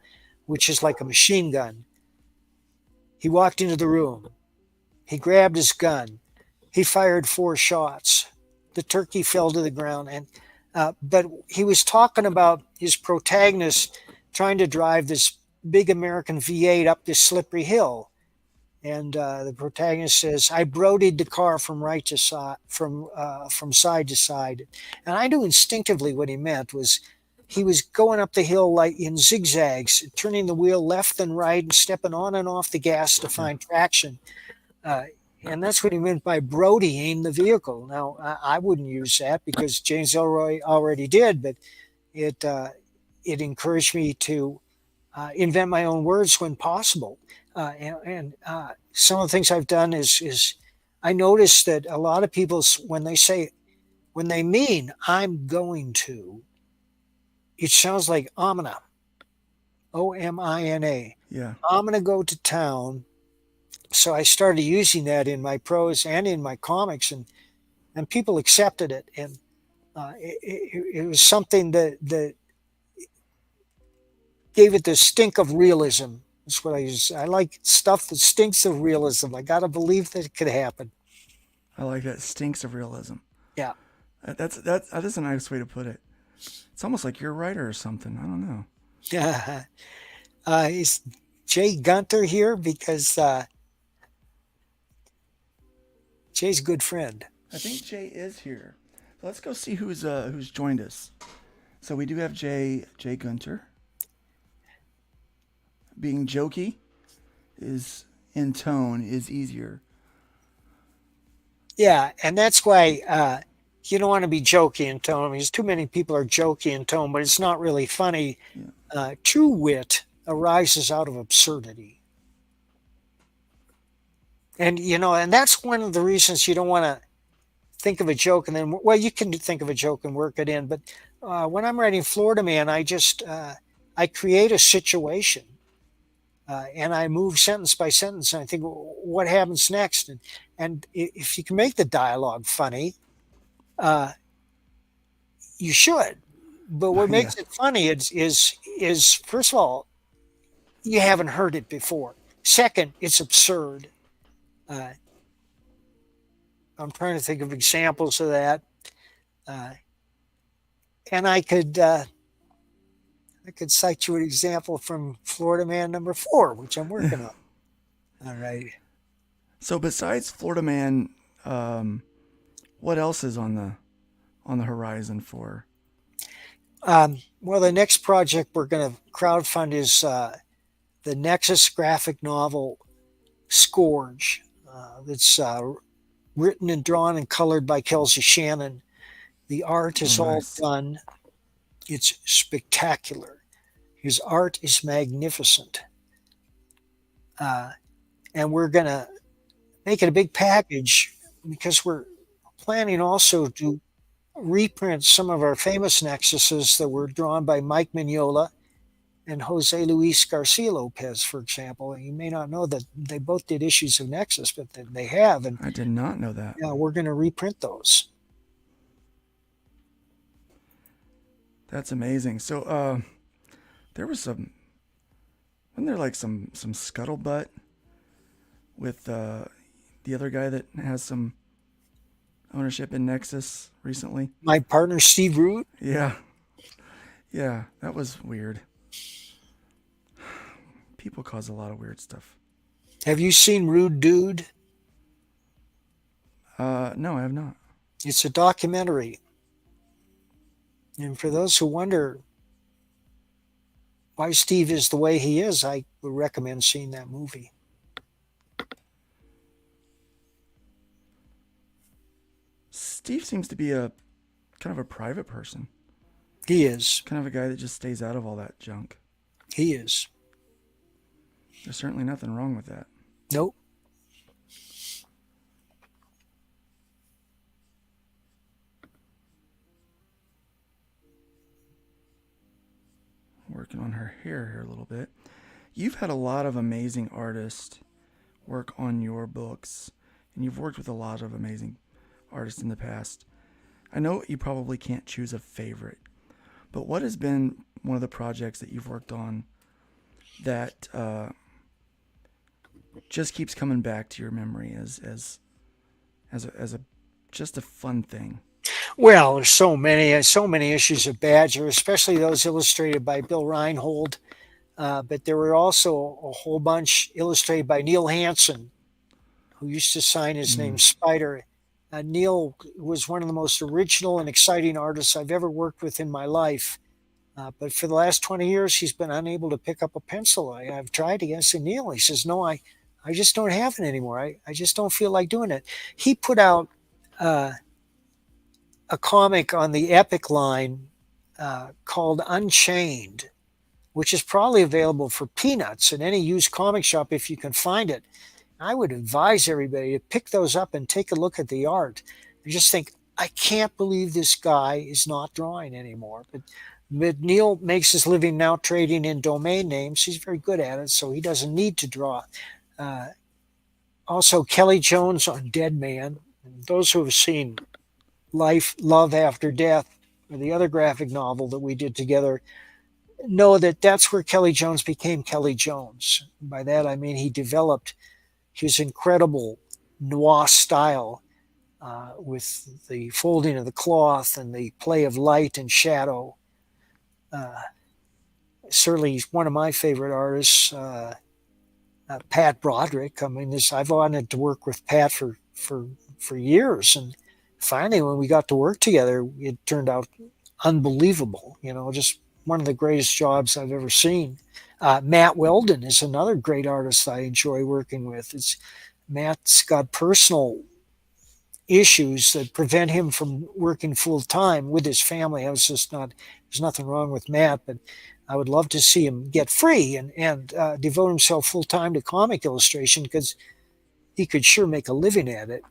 which is like a machine gun. He walked into the room. He grabbed his gun. He fired 4 shots. The turkey fell to the ground. But he was talking about his protagonist trying to drive this big American V8 up this slippery hill. And the protagonist says, "I brodied the car from right to side, from side to side." And I knew instinctively what he meant was he was going up the hill like in zigzags, turning the wheel left and right and stepping on and off the gas to find traction. Uh, and that's what he meant by brodying the vehicle. Now, I wouldn't use that because James Elroy already did, but it encouraged me to invent my own words when possible. And some of the things I've done is I notice that a lot of people, when they mean "I'm going to," it sounds like omina, OMINA. Yeah. I'm going to go to town. So I started using that in my prose and in my comics, and people accepted it. And it was something that gave it the stink of realism. That's what I use. I like stuff that stinks of realism. I got to believe that it could happen. I like that. Stinks of realism. Yeah. That is a nice way to put it. It's almost like you're a writer or something. I don't know. Is Jay Gunter here? Because Jay's a good friend. I think Jay is here. So let's go see who's joined us. So we do have Jay Gunter. Being jokey is in tone is easier. Yeah, and that's why you don't want to be jokey in tone. I mean, too many people are jokey in tone, but it's not really funny. Yeah. True wit arises out of absurdity. And, and that's one of the reasons you don't want to think of a joke and then, well, you can think of a joke and work it in. But when I'm writing Florida Man, I create a situation. And I move sentence by sentence, and I think, well, what happens next? And if you can make the dialogue funny, you should. But what makes it funny is first of all, you haven't heard it before. Second, it's absurd. I'm trying to think of examples of that, and I could cite you an example from Florida Man number 4, which I'm working on. All right. So besides Florida Man, what else is on the horizon for? Well, the next project we're going to crowdfund is the Nexus graphic novel Scourge. That's written and drawn and colored by Kelsey Shannon. The art is all done. It's spectacular. His art is magnificent. And we're going to make it a big package because we're planning also to reprint some of our famous Nexuses that were drawn by Mike Mignola and Jose Luis Garcia Lopez, for example. And you may not know that they both did issues of Nexus, but they have. And I did not know that. yeah, we're going to reprint those. That's amazing. So there was wasn't there like some scuttlebutt with the other guy that has some ownership in Nexus recently? My partner, Steve Root. Yeah, that was weird. People cause a lot of weird stuff. Have you seen Rude Dude? No, I have not. It's a documentary. And for those who wonder why Steve is the way he is, I would recommend seeing that movie. Steve seems to be a kind of a private person. He is. Kind of a guy that just stays out of all that junk. He is. There's certainly nothing wrong with that. Nope. working on her hair here a little bit. You've had a lot of amazing artists work on your books, and you've worked with a lot of amazing artists in the past. I know you probably can't choose a favorite, but what has been one of the projects that you've worked on that just keeps coming back to your memory as a just a fun thing? Well, there's so many issues of Badger, especially those illustrated by Bill Reinhold. But there were also a whole bunch illustrated by Neil Hansen, who used to sign his name Spider. Neil was one of the most original and exciting artists I've ever worked with in my life. But for the last 20 years, he's been unable to pick up a pencil. I've tried against Neil. He says, no, I just don't have it anymore. I just don't feel like doing it. He put out a comic on the Epic line called Unchained, which is probably available for peanuts in any used comic shop if you can find it. I would advise everybody to pick those up and take a look at the art. You just think, I can't believe this guy is not drawing anymore. But Neil makes his living now trading in domain names. He's very good at it, so he doesn't need to draw. Also, Kelly Jones on Dead Man. Those who have seen Life, Love After Death, or the other graphic novel that we did together, know that that's where Kelly Jones became Kelly Jones. By that, I mean he developed his incredible noir style with the folding of the cloth and the play of light and shadow. Certainly, he's one of my favorite artists, Pat Broderick. I mean, I've wanted to work with Pat for years, and finally, when we got to work together, it turned out unbelievable. Just one of the greatest jobs I've ever seen. Matt Weldon is another great artist I enjoy working with. Matt's got personal issues that prevent him from working full time with his family. There's nothing wrong with Matt, but I would love to see him get free and devote himself full time to comic illustration, because he could sure make a living at it.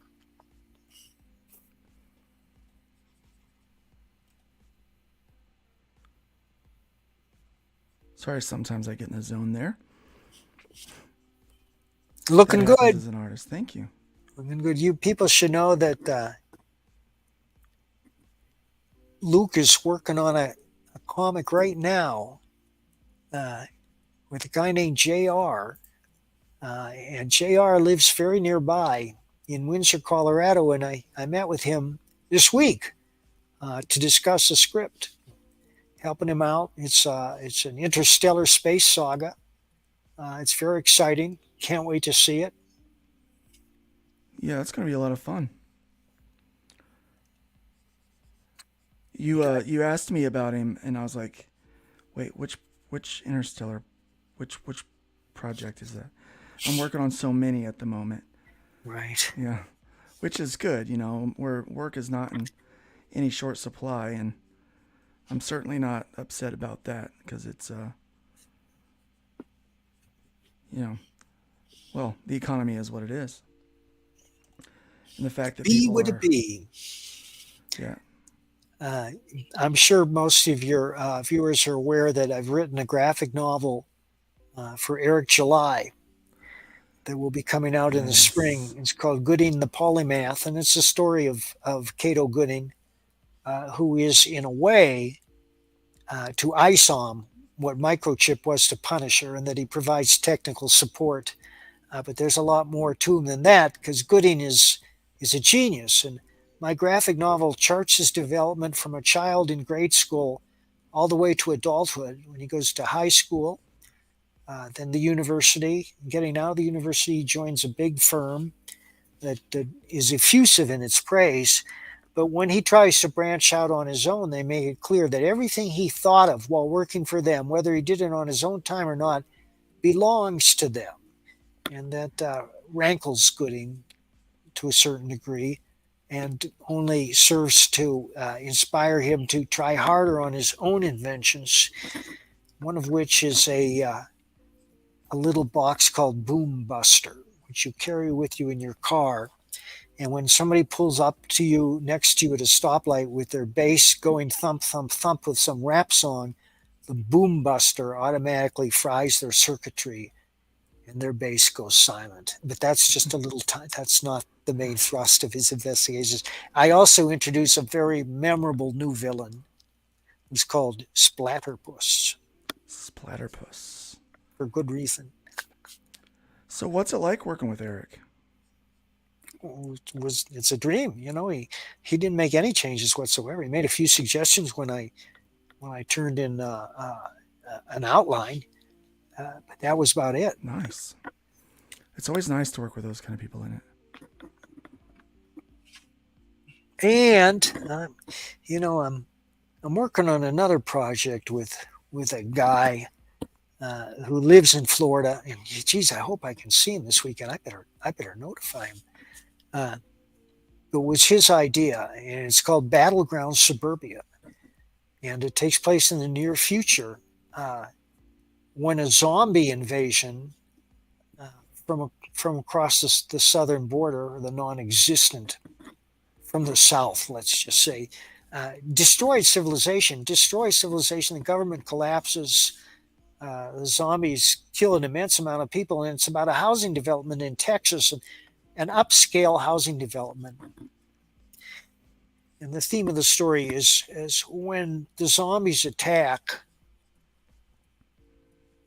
Sorry, sometimes I get in the zone there. Looking That happens good. as an artist. Thank you. Looking good. You people should know that Luke is working on a comic right now with a guy named JR. And JR lives very nearby in Windsor, Colorado. And I met with him this week to discuss a script, helping him out. It's an interstellar space saga. It's very exciting. Can't wait to see it. Yeah, it's going to be a lot of fun. You asked me about him, and I was like, wait, which interstellar, which project is that? I'm working on so many at the moment. Right. Yeah, which is good. Where work is not in any short supply, and I'm certainly not upset about that, because it's well, the economy is what it is, and the fact that Be people would are, it be? yeah. I'm sure most of your viewers are aware that I've written a graphic novel for Eric July that will be coming out in the spring. It's called Gooding the Polymath, and it's the story of Cato Gooding, who is, in a way, to ISOM what Microchip was to Punisher, and that he provides technical support. But there's a lot more to him than that, because Gooding is a genius. And my graphic novel charts his development from a child in grade school all the way to adulthood, when he goes to high school, then the university. Getting out of the university, he joins a big firm that is effusive in its praise. But when he tries to branch out on his own, they make it clear that everything he thought of while working for them, whether he did it on his own time or not, belongs to them. And that rankles Gooding to a certain degree, and only serves to inspire him to try harder on his own inventions, one of which is a little box called Boom Buster, which you carry with you in your car. And when somebody pulls up to you, next to you at a stoplight with their bass going thump, thump, thump with some rap song, the boom buster automatically fries their circuitry and their base goes silent. But that's just a little time. That's not the main thrust of his investigations. I also introduce a very memorable new villain who's called Splatterpuss Splatterpuss. for good reason. So what's it like working with Eric? It's a dream, he didn't make any changes whatsoever. He made a few suggestions when I turned in an outline, but that was about it. Nice. It's always nice to work with those kind of people in it. And I'm working on another project with a guy who lives in Florida, and geez, I hope I can see him this weekend. I better notify him. It was his idea, and it's called Battleground Suburbia, and it takes place in the near future when a zombie invasion from across the southern border, or the non-existent from the south, let's just say, destroys civilization. The government collapses. The zombies kill an immense amount of people, and it's about a housing development in Texas, an upscale housing development. And the theme of the story is when the zombies attack,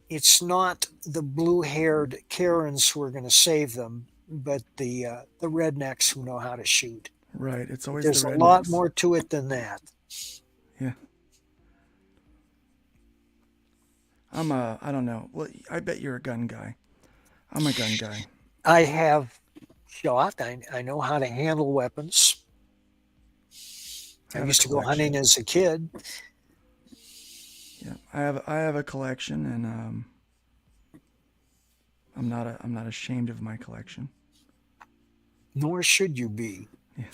it's not the blue-haired Karens who are going to save them, but the rednecks who know how to shoot. Right. It's always There's the rednecks. a lot more to it than that. Yeah. I don't know. Well, I bet you're a gun guy. I'm a gun guy. I have shot. I know how to handle weapons. I have a used to go collection. hunting as a kid. Yeah, I have a collection, and I'm not ashamed of my collection. Nor should you be. Yeah.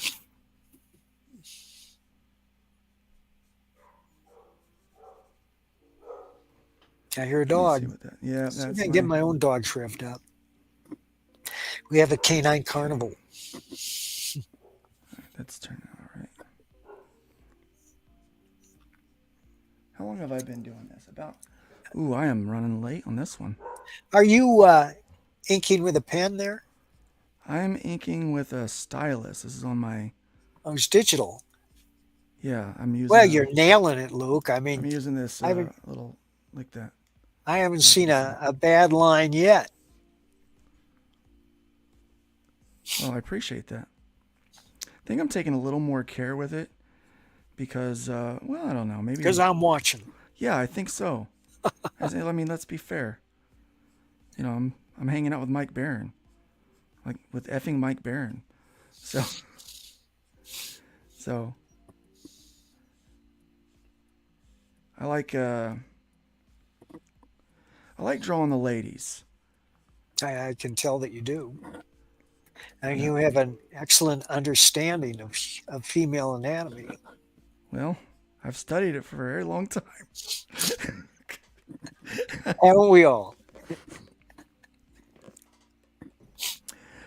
I hear a Let me dog. see what that. Yeah, So that's I get my own dogs revved up. We have a canine carnival. That's turning out all right. How long have I been doing this? About. Ooh, I am running late on this one. Are you inking with a pen there? I'm inking with a stylus. This is on my. Oh, it's digital. Yeah, I'm using. Well, you're nailing it, Luke. I mean, I'm using this little like that. I haven't seen a bad line yet. Oh, I appreciate that. I think I'm taking a little more care with it because, well, I don't know, maybe. Because I'm watching. Yeah, I think so. I mean, let's be fair. I'm hanging out with Mike Barron, like with effing Mike Barron. So I like drawing the ladies. I can tell that you do. And you have an excellent understanding of female anatomy. Well, I've studied it for a very long time. Haven't we all?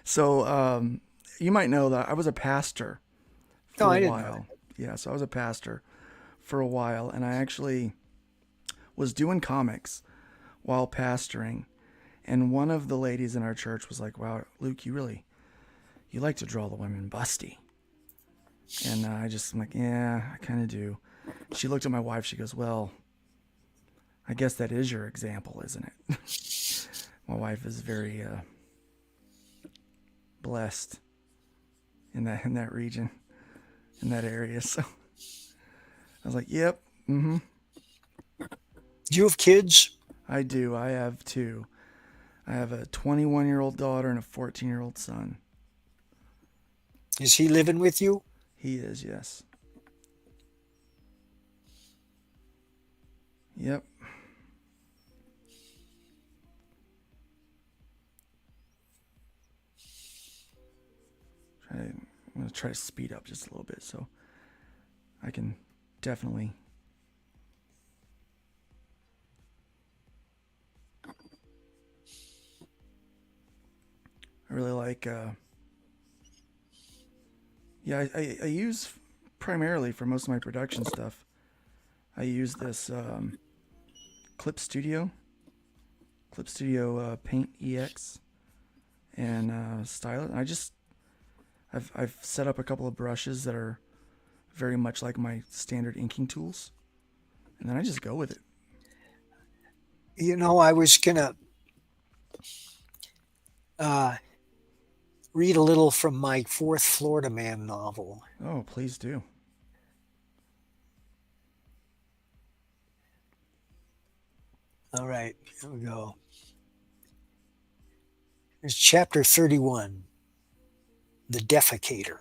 So, you might know that I was a pastor for I a didn't know while. Yeah, so I was a pastor for a while, and I actually was doing comics while pastoring. And one of the ladies in our church was like, "Wow, Luke, you like to draw the women busty." And I'm like, "Yeah, I kind of do." She looked at my wife. She goes, "Well, I guess that is your example, isn't it?" My wife is very blessed in that region, in that area. So I was like, "Yep, mm-hmm." Do you have kids? I do. I have two. I have a 21-year-old daughter and a 14-year-old son. Is he living with you? He is, yes. Yep. I'm going to try to speed up just a little bit so I can definitely. I really like. Yeah, I use primarily for most of my production stuff. I use this Clip Studio Paint EX, and style it. I've set up a couple of brushes that are very much like my standard inking tools, and then I just go with it. I was gonna read a little from my fourth Florida Man novel. Oh, please do. All right, here we go. There's chapter 31, The Defecator.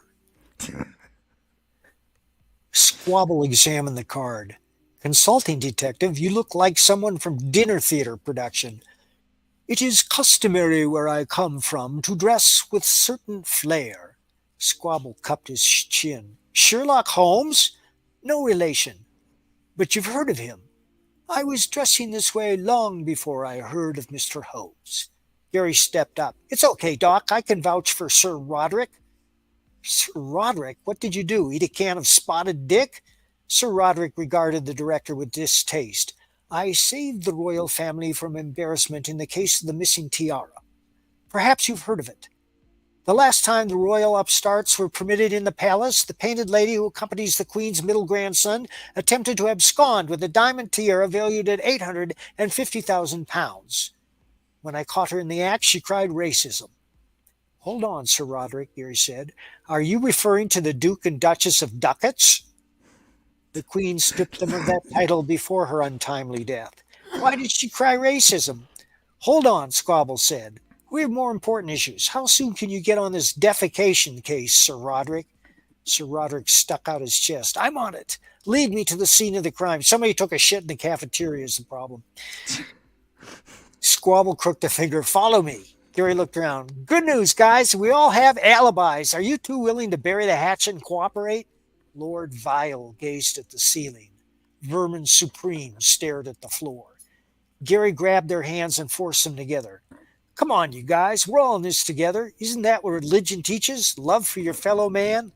Squabble examined the card. Consulting detective, you look like someone from dinner theater production. It is customary where I come from to dress with certain flair. Squabble cupped his chin. Sherlock Holmes? No relation. But you've heard of him. I was dressing this way long before I heard of Mr. Holmes. Gary stepped up. It's okay, Doc. I can vouch for Sir Roderick. Sir Roderick? What did you do? Eat a can of spotted dick? Sir Roderick regarded the director with distaste. I saved the royal family from embarrassment in the case of the missing tiara. Perhaps you've heard of it. The last time the royal upstarts were permitted in the palace, the painted lady who accompanies the queen's middle grandson attempted to abscond with a diamond tiara valued at £850,000. When I caught her in the act, she cried racism. Hold on, Sir Roderick, Gary said. Are you referring to the Duke and Duchess of Ducats? The queen stripped them of that title before her untimely death. Why did she cry racism? Hold on, Squabble said. We have more important issues. How soon can you get on this defecation case, Sir Roderick? Sir Roderick stuck out his chest. I'm on it. Lead me to the scene of the crime. Somebody took a shit in the cafeteria is the problem. Squabble crooked a finger. Follow me. Gary looked around. Good news, guys. We all have alibis. Are you two willing to bury the hatchet and cooperate? Lord Vile gazed at the ceiling. Vermin Supreme stared at the floor. Gary grabbed their hands and forced them together. Come on, you guys. We're all in this together. Isn't that what religion teaches? Love for your fellow man?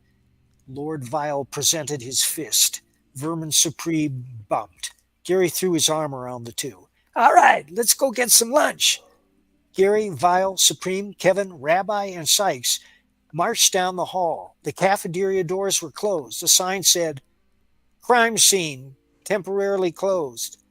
Lord Vile presented his fist. Vermin Supreme bumped. Gary threw his arm around the two. All right, let's go get some lunch. Gary, Vile, Supreme, Kevin, Rabbi, and Sykes marched down the hall. The cafeteria doors were closed. The sign said, Crime scene, temporarily closed.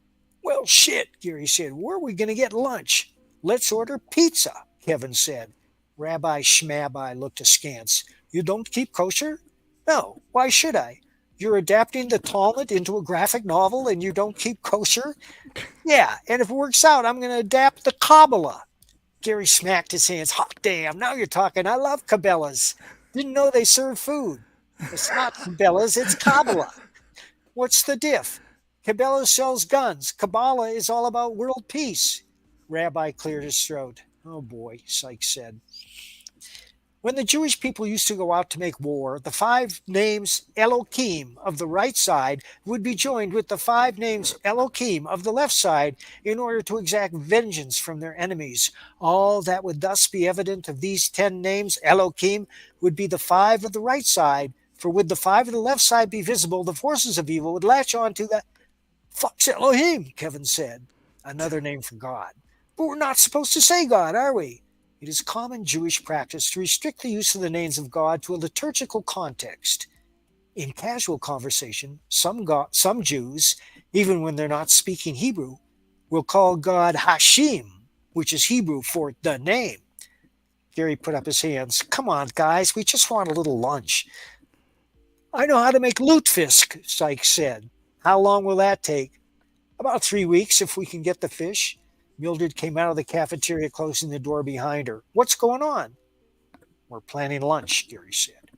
Well, shit, Gary said. Where are we going to get lunch? Let's order pizza, Kevin said. Rabbi Schmabbi looked askance. You don't keep kosher? No, why should I? You're adapting the Talmud into a graphic novel and you don't keep kosher? Yeah, and if it works out, I'm going to adapt the Kabbalah. Gary smacked his hands. Hot damn, now you're talking. I love Cabela's. Didn't know they serve food. It's not Cabela's, it's Kabbalah. What's the diff? Cabela sells guns. Kabbalah is all about world peace. Rabbi cleared his throat. Oh boy, Sykes said. When the Jewish people used to go out to make war, the 5 names Elohim of the right side would be joined with the 5 names Elohim of the left side in order to exact vengeance from their enemies. All that would thus be evident of these 10 names Elohim would be the 5 of the right side, for would the 5 of the left side be visible, the forces of evil would latch on to the Fuck's Elohim, Kevin said. Another name for God. But we're not supposed to say God, are we? It is common Jewish practice to restrict the use of the names of God to a liturgical context. In casual conversation, some Jews, even when they're not speaking Hebrew, will call God Hashim, which is Hebrew for the name. Gary put up his hands. Come on, guys, we just want a little lunch. I know how to make lutefisk, Sykes said. How long will that take? About 3 weeks if we can get the fish. Mildred came out of the cafeteria, closing the door behind her. What's going on? We're planning lunch, Gary said.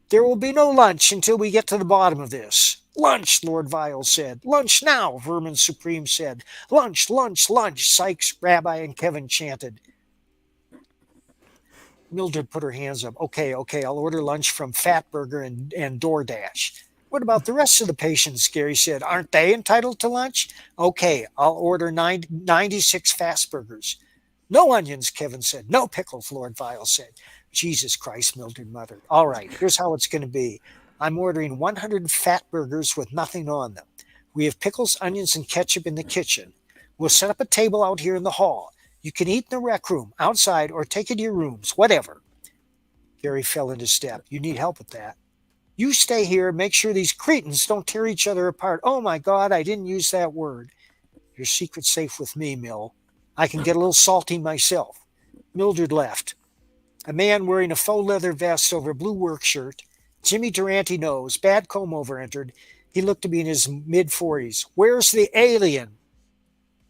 There will be no lunch until we get to the bottom of this. Lunch, Lord Vile said. Lunch now, Vermin Supreme said. Lunch, lunch, lunch, Sykes, Rabbi, and Kevin chanted. Mildred put her hands up. Okay, I'll order lunch from Fatburger and DoorDash. What about the rest of the patients, Gary said. Aren't they entitled to lunch? Okay, I'll order 96 fast burgers. No onions, Kevin said. No pickles, Lord Vile said. Jesus Christ, Mildred muttered. All right, here's how it's going to be. I'm ordering 100 fat burgers with nothing on them. We have pickles, onions, and ketchup in the kitchen. We'll set up a table out here in the hall. You can eat in the rec room, outside, or take it to your rooms, whatever. Gary fell into step. You need help with that. You stay here and make sure these cretins don't tear each other apart. Oh my God, I didn't use that word. Your secret's safe with me, Mill. I can get a little salty myself. Mildred left. A man wearing a faux leather vest over a blue work shirt, Jimmy Durante nose, bad comb over, entered. He looked to be in his mid-40s. Where's the alien?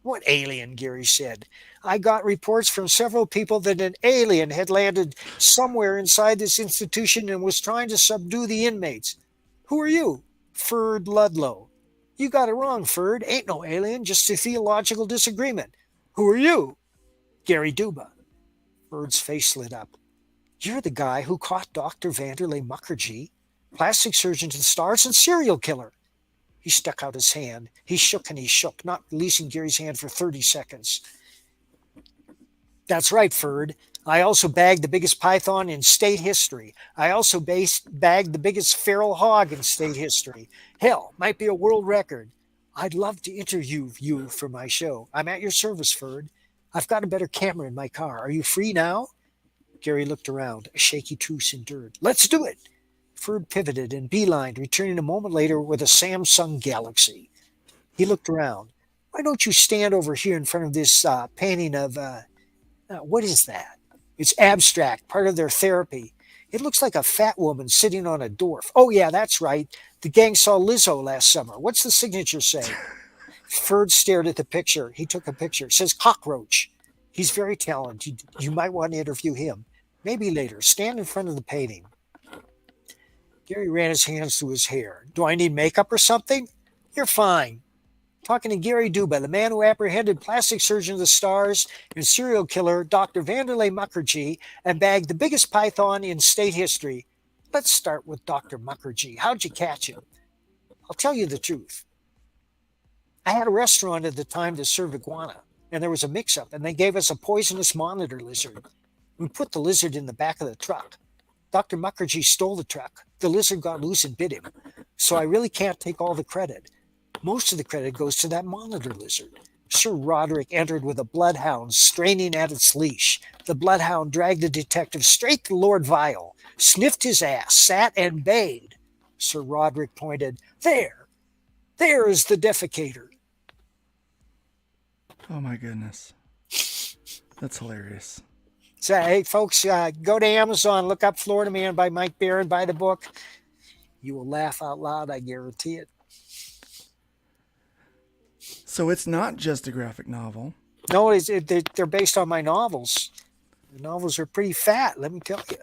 What alien? Gary said. I got reports from several people that an alien had landed somewhere inside this institution and was trying to subdue the inmates. Who are you? Ferd Ludlow. You got it wrong, Ferd. Ain't no alien, just a theological disagreement. Who are you? Gary Duba. Ferd's face lit up. You're the guy who caught Dr. Vanderlei Mukherjee, plastic surgeon to the stars and serial killer. He stuck out his hand. He shook and he shook, not releasing Gary's hand for 30 seconds. That's right, Ferd. I also bagged the biggest python in state history. I also bagged the biggest feral hog in state history. Hell, might be a world record. I'd love to interview you for my show. I'm at your service, Ferd. I've got a better camera in my car. Are you free now? Gary looked around. A shaky truce endured. Let's do it. Ferd pivoted and beelined, returning a moment later with a Samsung Galaxy. He looked around. Why don't you stand over here in front of this painting of, what is that? It's abstract, part of their therapy. It looks like a fat woman sitting on a dwarf. Oh, yeah, that's right. The gang saw Lizzo last summer. What's the signature say? Ferd stared at the picture. He took a picture. It says Cockroach. He's very talented. You might want to interview him. Maybe later. Stand in front of the painting. Gary ran his hands through his hair. Do I need makeup or something? You're fine. Talking to Gary Duba, the man who apprehended plastic surgeon of the stars and serial killer Dr. Vanderlei Mukherjee and bagged the biggest python in state history. Let's start with Dr. Mukherjee. How'd you catch him? I'll tell you the truth. I had a restaurant at the time that served iguana, and there was a mix-up, and they gave us a poisonous monitor lizard. We put the lizard in the back of the truck. Dr. Mukherjee stole the truck. The lizard got loose and bit him. So I really can't take all the credit. Most of the credit goes to that monitor lizard. Sir Roderick entered with a bloodhound straining at its leash. The bloodhound dragged the detective straight to Lord Vial, sniffed his ass, sat and bayed. Sir Roderick pointed, there is the defecator. Oh my goodness. That's hilarious. So, hey, folks, go to Amazon, look up Florida Man by Mike Barron, buy the book. You will laugh out loud, I guarantee it. So it's not just a graphic novel. No, they're based on my novels. The novels are pretty fat, let me tell you.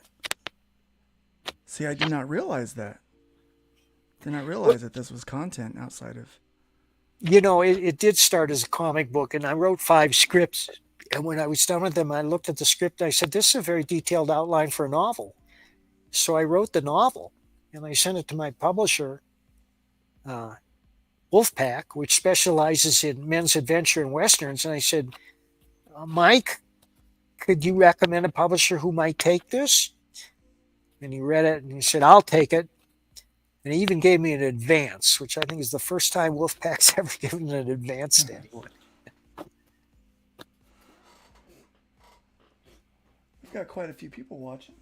See, I did not realize that. Did not realize that this was content outside of... You know, it did start as a comic book, and I wrote 5 scripts. And when I was done with them, I looked at the script. I said, this is a very detailed outline for a novel. So I wrote the novel, and I sent it to my publisher, Wolfpack, which specializes in men's adventure and westerns. And I said, Mike, could you recommend a publisher who might take this? And he read it, and he said, I'll take it. And he even gave me an advance, which I think is the first time Wolfpack's ever given an advance to anyone. We've got quite a few people watching.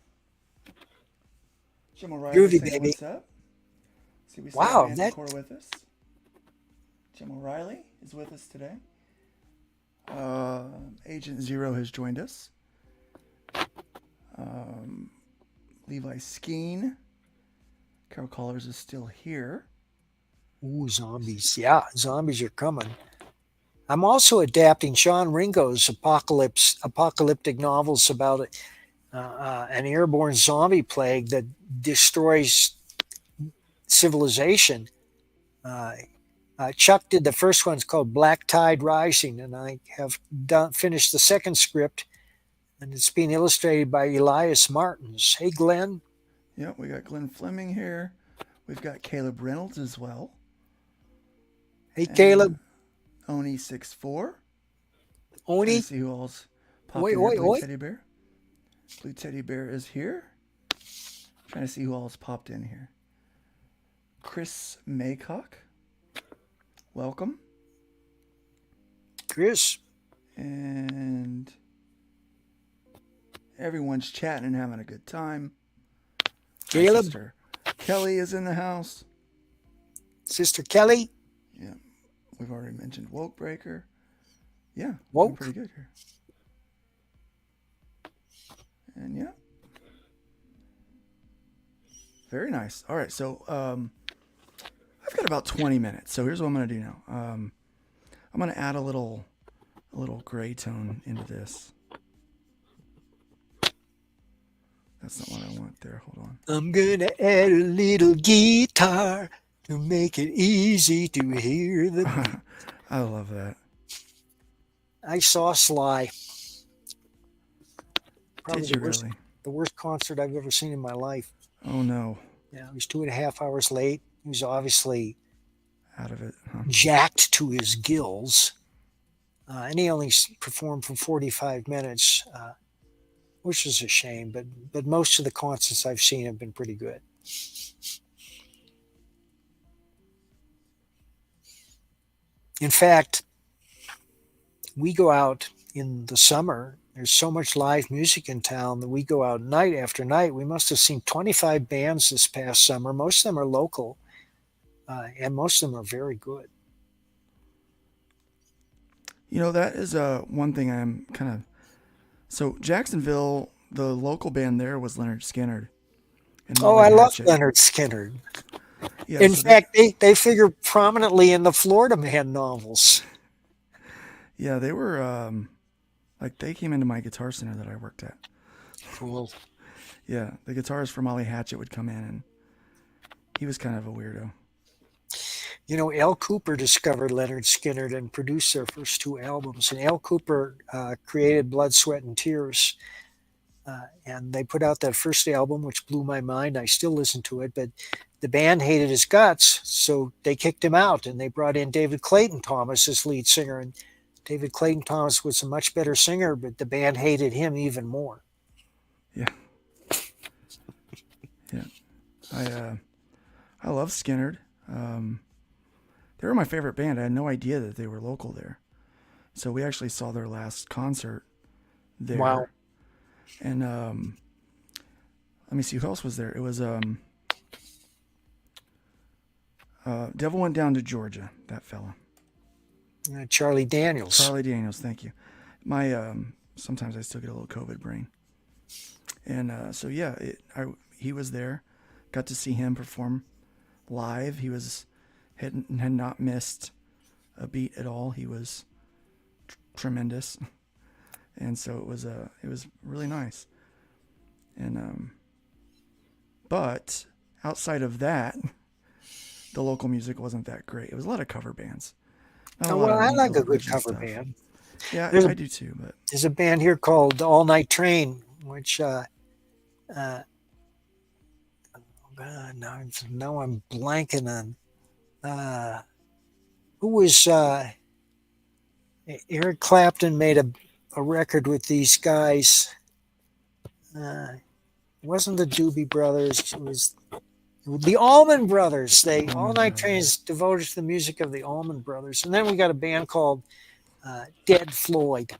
Jim O'Reilly saying what's up. See, we Wow, that with us. Jim O'Reilly is with us today. Agent Zero has joined us. Levi Skeen. Carol Collars is still here. Ooh, zombies. Yeah, zombies are coming. I'm also adapting Sean Ringo's apocalyptic novels about an airborne zombie plague that destroys civilization. Chuck did the first one. It's called Black Tide Rising, and I have finished the second script, and it's being illustrated by Elias Martins. Hey, Glenn. Yep, we got Glenn Fleming here. We've got Caleb Reynolds as well. Hey, Caleb. Oni64. Oni? See who all's popping here. Blue Teddy Bear. Blue Teddy Bear is here. Trying to see who all's popped in here. Chris Maycock. Welcome. Chris. And everyone's chatting and having a good time. My Caleb. sister Kelly is in the house. Sister Kelly. Yeah, we've already mentioned Woke Breaker. Yeah, doing Woke. pretty good here. And yeah, very nice. All right, so I've got about 20 minutes. So here's what I'm gonna do now. I'm gonna add a little gray tone into this. That's not what I want there. Hold on. I'm gonna add a little guitar to make it easy to hear the beat. I love that. I saw Sly. Probably Did you really? the worst concert I've ever seen in my life. Oh no, Yeah, he was 2.5 hours late. He was obviously out of it. Huh? jacked to his gills. And he only performed for 45 minutes, which is a shame. But most of the concerts I've seen have been pretty good. In fact, we go out in the summer. There's so much live music in town that we go out night after night. We must have seen 25 bands this past summer. Most of them are local, and most of them are very good. You know, that is one thing I'm kind of. So Jacksonville, the local band there was Leonard Skinner. And Oh, Molly I love Hatchet. Leonard Skinner. Yeah, In so fact, they figure prominently in the Florida Man novels. yeah, they were like they came into my Guitar Center that I worked at. Cool. Yeah, the guitarist for Molly Hatchet would come in, and he was kind of a weirdo. You know, Al Cooper discovered Leonard Skinner and produced their first 2 albums. And Al Cooper created Blood, Sweat, and Tears. And they put out that first album, which blew my mind. I still listen to it, but the band hated his guts, so they kicked him out, and they brought in David Clayton Thomas as lead singer. And David Clayton Thomas was a much better singer, but the band hated him even more. Yeah, yeah. I love Skinner. They were my favorite band. I had no idea that they were local there. So we actually saw their last concert there. Wow. And let me see who else was there. It was Devil Went Down to Georgia. That fella. Charlie Daniels. Charlie Daniels. Thank you. My sometimes I still get a little COVID brain. And so yeah, he was there. Got to see him perform live. He had not missed a beat at all. He was tremendous. And so it was really nice. And but outside of that, the local music wasn't that great. It was a lot of cover bands. Oh, well, I like a good cover band. Yeah, I do too. But there's a band here called All Night Train, which oh God, now I'm blanking on who was Eric Clapton made a record with these guys. It wasn't the Doobie Brothers. It was the Allman Brothers. All Night Train is devoted to the music of the Allman Brothers. And then we got a band called Dead Floyd,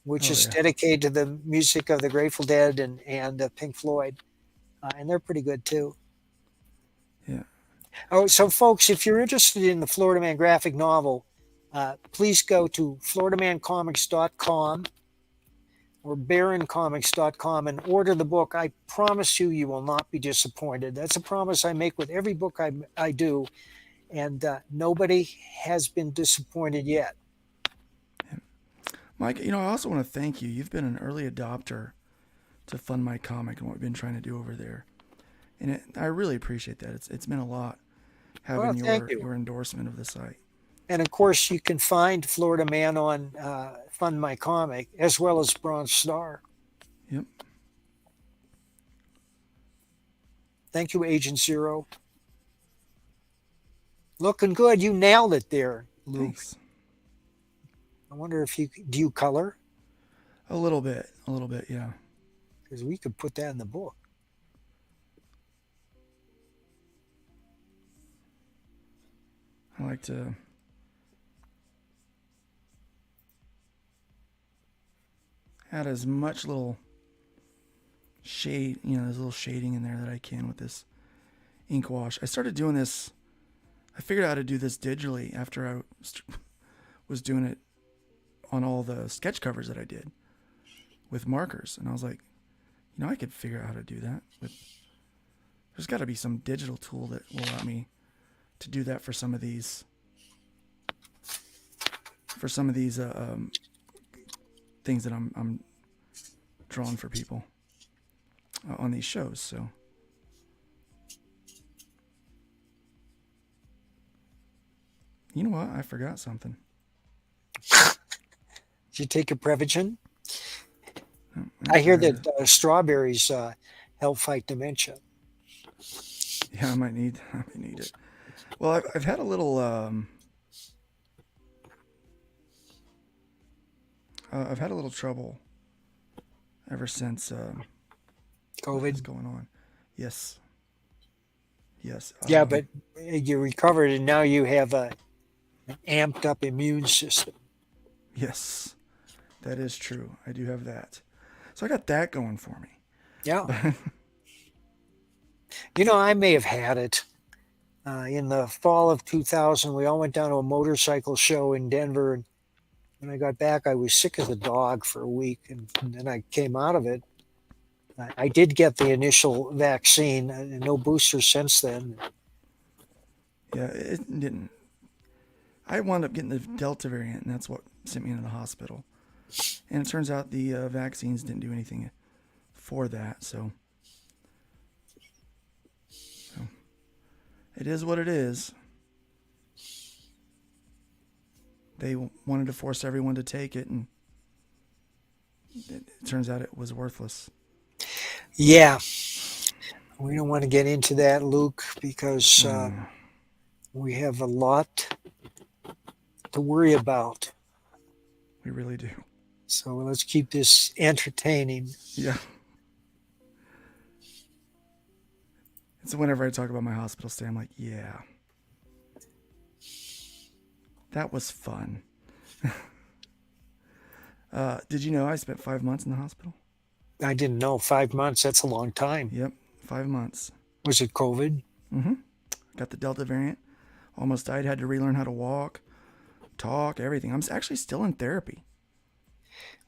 which is dedicated to the music of the Grateful Dead and Pink Floyd. And they're pretty good too. Yeah. Oh, so folks, if you're interested in the Florida Man graphic novel, please go to floridamancomics.com or baroncomics.com and order the book. I promise you, you will not be disappointed. That's a promise I make with every book I do, and nobody has been disappointed yet. Mike, I also want to thank you. You've been an early adopter to Fund My Comic and what we've been trying to do over there. And I really appreciate that. It's meant a lot having your endorsement of the site. And of course, you can find Florida Man on Fund My Comic as well as Bronze Star. Yep. Thank you, Agent Zero. Looking good. You nailed it there, Luke. Thanks. I wonder if do you color? A little bit, yeah. Because we could put that in the book. I like to. add as much little shade, there's a little shading in there that I can with this ink wash. I started doing this. I figured out how to do this digitally after I was doing it on all the sketch covers that I did with markers. And I was like, I could figure out how to do that. There's got to be some digital tool that will allow me to do that for some of these things that I'm drawing for people on these shows. So you know what? I forgot something. Did you take a Prevagen? Oh, I hear that strawberries help fight dementia. Yeah, I might need it. Well, I've had a little I've had a little trouble ever since what is COVID. going on. Yes. Yeah, but you recovered and now you have an amped up immune system. Yes, that is true. I do have that. So I got that going for me. Yeah. I may have had it. In the fall of 2000, we all went down to a motorcycle show in Denver. And when I got back, I was sick as a dog for a week. And then I came out of it. I did get the initial vaccine, no booster since then. Yeah, it didn't. I wound up getting the Delta variant, and that's what sent me into the hospital. And it turns out the vaccines didn't do anything for that. So it is what it is. They wanted to force everyone to take it, and it turns out it was worthless. Yeah. We don't want to get into that, Luke, because we have a lot to worry about. We really do. So let's keep this entertaining. Yeah. So whenever I talk about my hospital stay, I'm like, yeah, that was fun. Did you know I spent 5 months in the hospital? I didn't know. 5 months, that's a long time. Yep, 5 months. Was it COVID? Mm-hmm. Got the Delta variant. Almost died. Had to relearn how to walk, talk, everything. I'm actually still in therapy.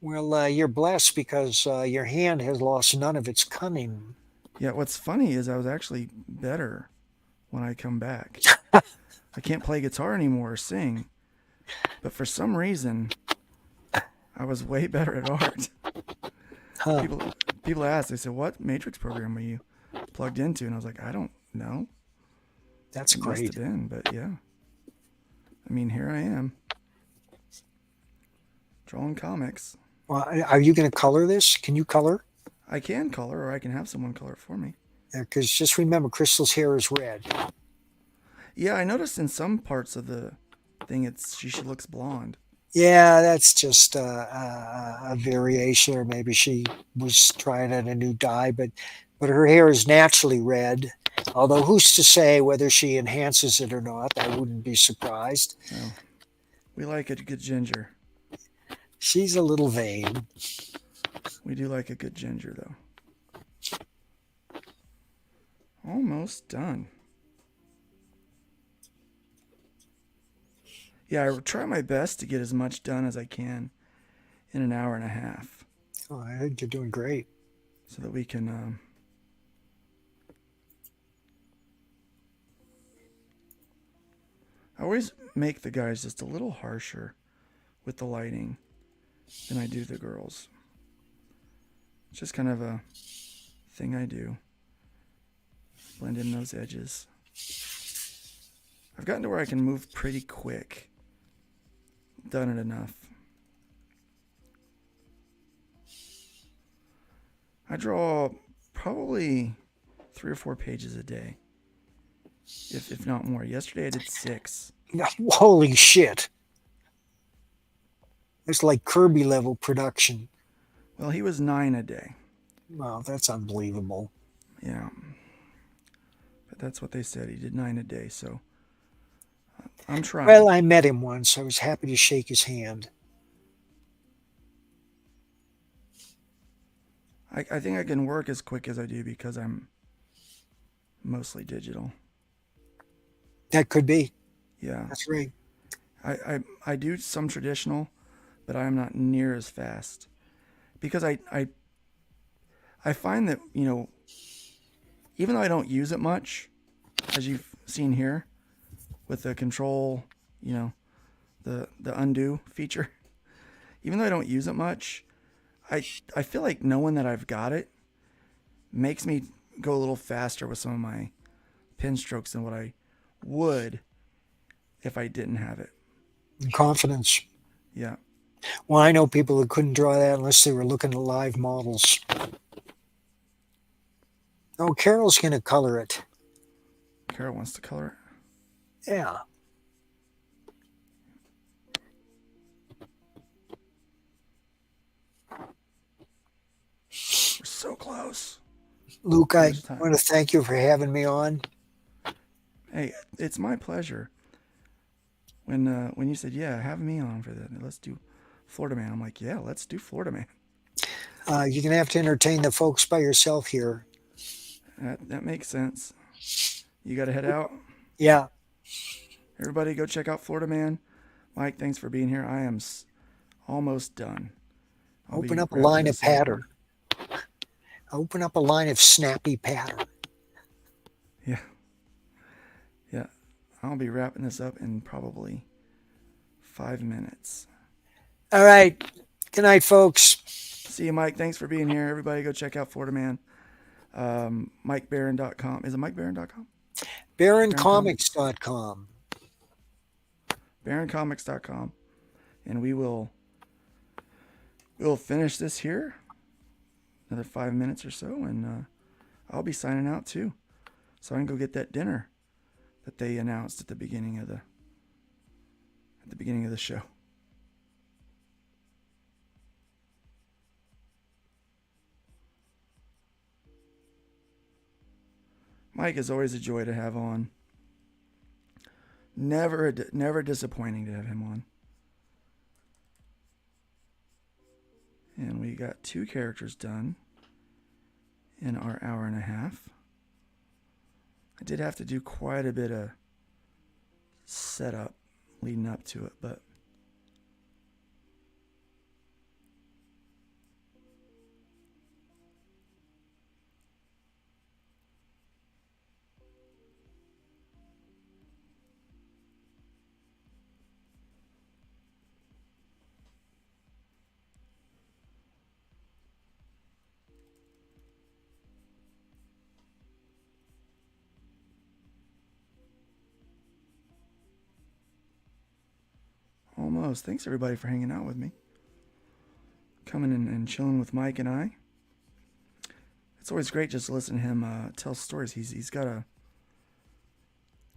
Well, you're blessed because your hand has lost none of its cunning. Yeah, what's funny is I was actually better when I come back. I can't play guitar anymore or sing, but for some reason, I was way better at art. Huh. People asked, they said, "What Matrix program are you plugged into?" And I was like, "I don't know." That's It great. must have been, but yeah. I mean, here I am, drawing comics. Well, are you going to color this? Can you color? I can color, or I can have someone color it for me. Because just remember, Crystal's hair is red. Yeah, I noticed in some parts of the thing, she looks blonde. Yeah, that's just a variation, or maybe she was trying out a new dye, but her hair is naturally red. Although who's to say whether she enhances it or not? I wouldn't be surprised. No, we like a good ginger. She's a little vain. We do like a good ginger, though. Almost done. Yeah, I try my best to get as much done as I can in an hour and a half, Oh, I think you're doing great. so that we can. I always make the guys just a little harsher with the lighting than I do the girls. It's just kind of a thing I do. Blend in those edges. I've gotten to where I can move pretty quick. Done it enough. I draw probably 3 or 4 pages a day, if not more. Yesterday I did 6. Holy shit. It's like Kirby level production. Well, he was 9 a day. Wow, that's unbelievable. Yeah. But that's what they said. He did 9 a day, so I'm trying. Well, I met him once. I was happy to shake his hand. I think I can work as quick as I do because I'm mostly digital. That could be. Yeah. That's right. I do some traditional, but I'm not near as fast because I find that, even though I don't use it much, as you've seen here with the control, you know, the undo feature, even though I don't use it much, I feel like knowing that I've got it makes me go a little faster with some of my pen strokes than what I would if I didn't have it. Confidence. Yeah. Well, I know people who couldn't draw that unless they were looking at live models. Oh, Carol's going to color it. Carol wants to color Yeah. it. We're so close. Luke, How I much time? want to thank you for having me on. Hey, it's my pleasure. When you said, yeah, have me on for that, let's do Florida Man. I'm like, yeah, let's do Florida Man. You're going to have to entertain the folks by yourself here. That makes sense. You got to head out. Yeah. Everybody, go check out Florida Man. Mike, thanks for being here. I am almost done. I'll Open be up a wrapping line of this up. pattern. Open up a line of snappy pattern. Yeah. Yeah. I'll be wrapping this up in probably 5 minutes. All right. Good night, folks. See you, Mike. Thanks for being here. Everybody, go check out Florida Man. MikeBarron.com. Is it MikeBarron.com? BarronComics.com. BarronComics.com. And we'll finish this here. Another 5 minutes or so, and I'll be signing out too, so I can go get that dinner that they announced at the beginning of the show. Mike is always a joy to have on. Never disappointing to have him on. And we got 2 characters done in our hour and a half. I did have to do quite a bit of setup leading up to it, but almost. Thanks everybody for hanging out with me. Coming in and chilling with Mike and I. It's always great just to listen to him tell stories. He's got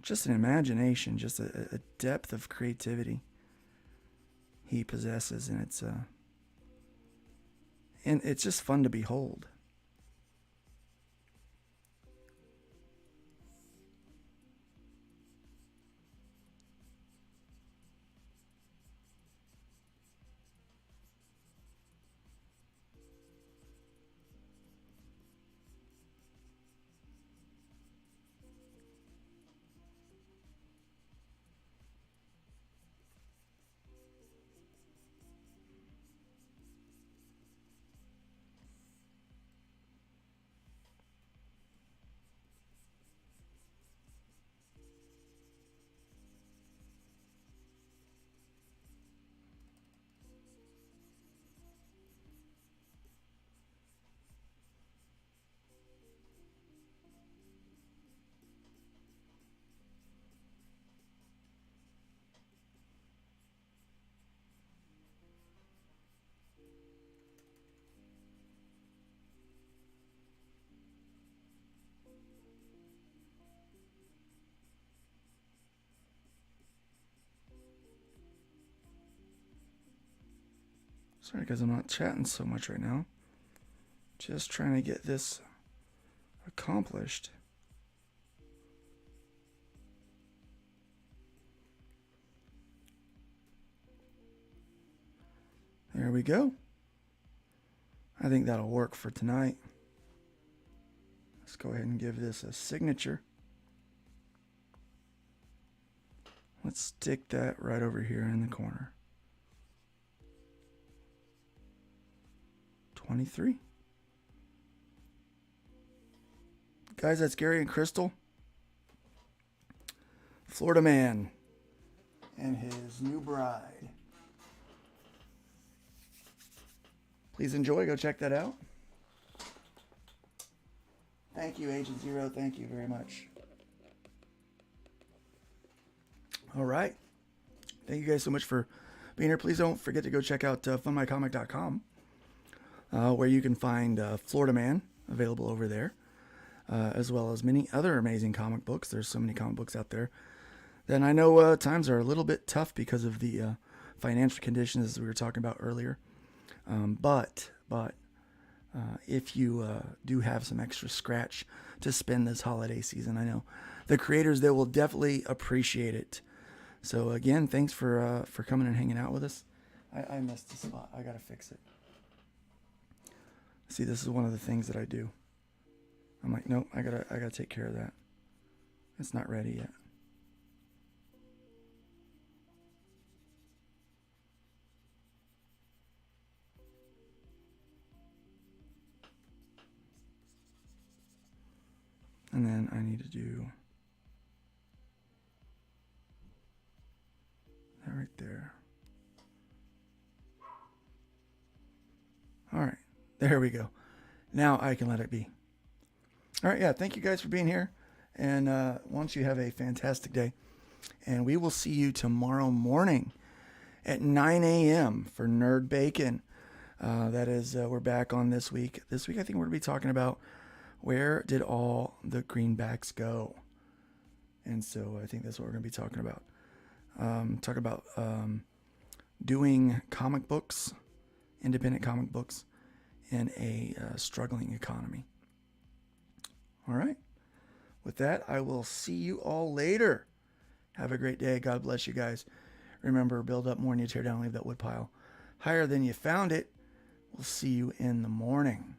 just an imagination, just a depth of creativity he possesses, and it's just fun to behold. Sorry, guys, I'm not chatting so much right now. Just trying to get this accomplished. There we go. I think that'll work for tonight. Let's go ahead and give this a signature. Let's stick that right over here in the corner. 23. Guys, that's Gary and Crystal. Florida man and his new bride. Please enjoy. Go check that out. Thank you, Agent Zero. Thank you very much. All right. Thank you guys so much for being here. Please don't forget to go check out funmycomic.com, where you can find Florida Man available over there, as well as many other amazing comic books. There's so many comic books out there. Then I know times are a little bit tough because of the financial conditions as we were talking about earlier. But if you do have some extra scratch to spend this holiday season, I know the creators, they will definitely appreciate it. So again, thanks for coming and hanging out with us. I missed a spot. I gotta fix it. See, this is one of the things that I do. I'm like, nope, I gotta take care of that. It's not ready yet. And then I need to do that right there. All right, there we go. Now I can let it be. All right, yeah, thank you guys for being here. And once you have a fantastic day. And we will see you tomorrow morning at 9 a.m. for Nerd Bacon. That is, we're back on this week. This week I think we're going to be talking about where did all the greenbacks go? And so I think that's what we're going to be talking about. Talk about doing comic books, independent comic books, in a struggling economy. All right. With that, I will see you all later. Have a great day. God bless you guys. Remember, build up more than you tear down. Leave that wood pile higher than you found it. We'll see you in the morning.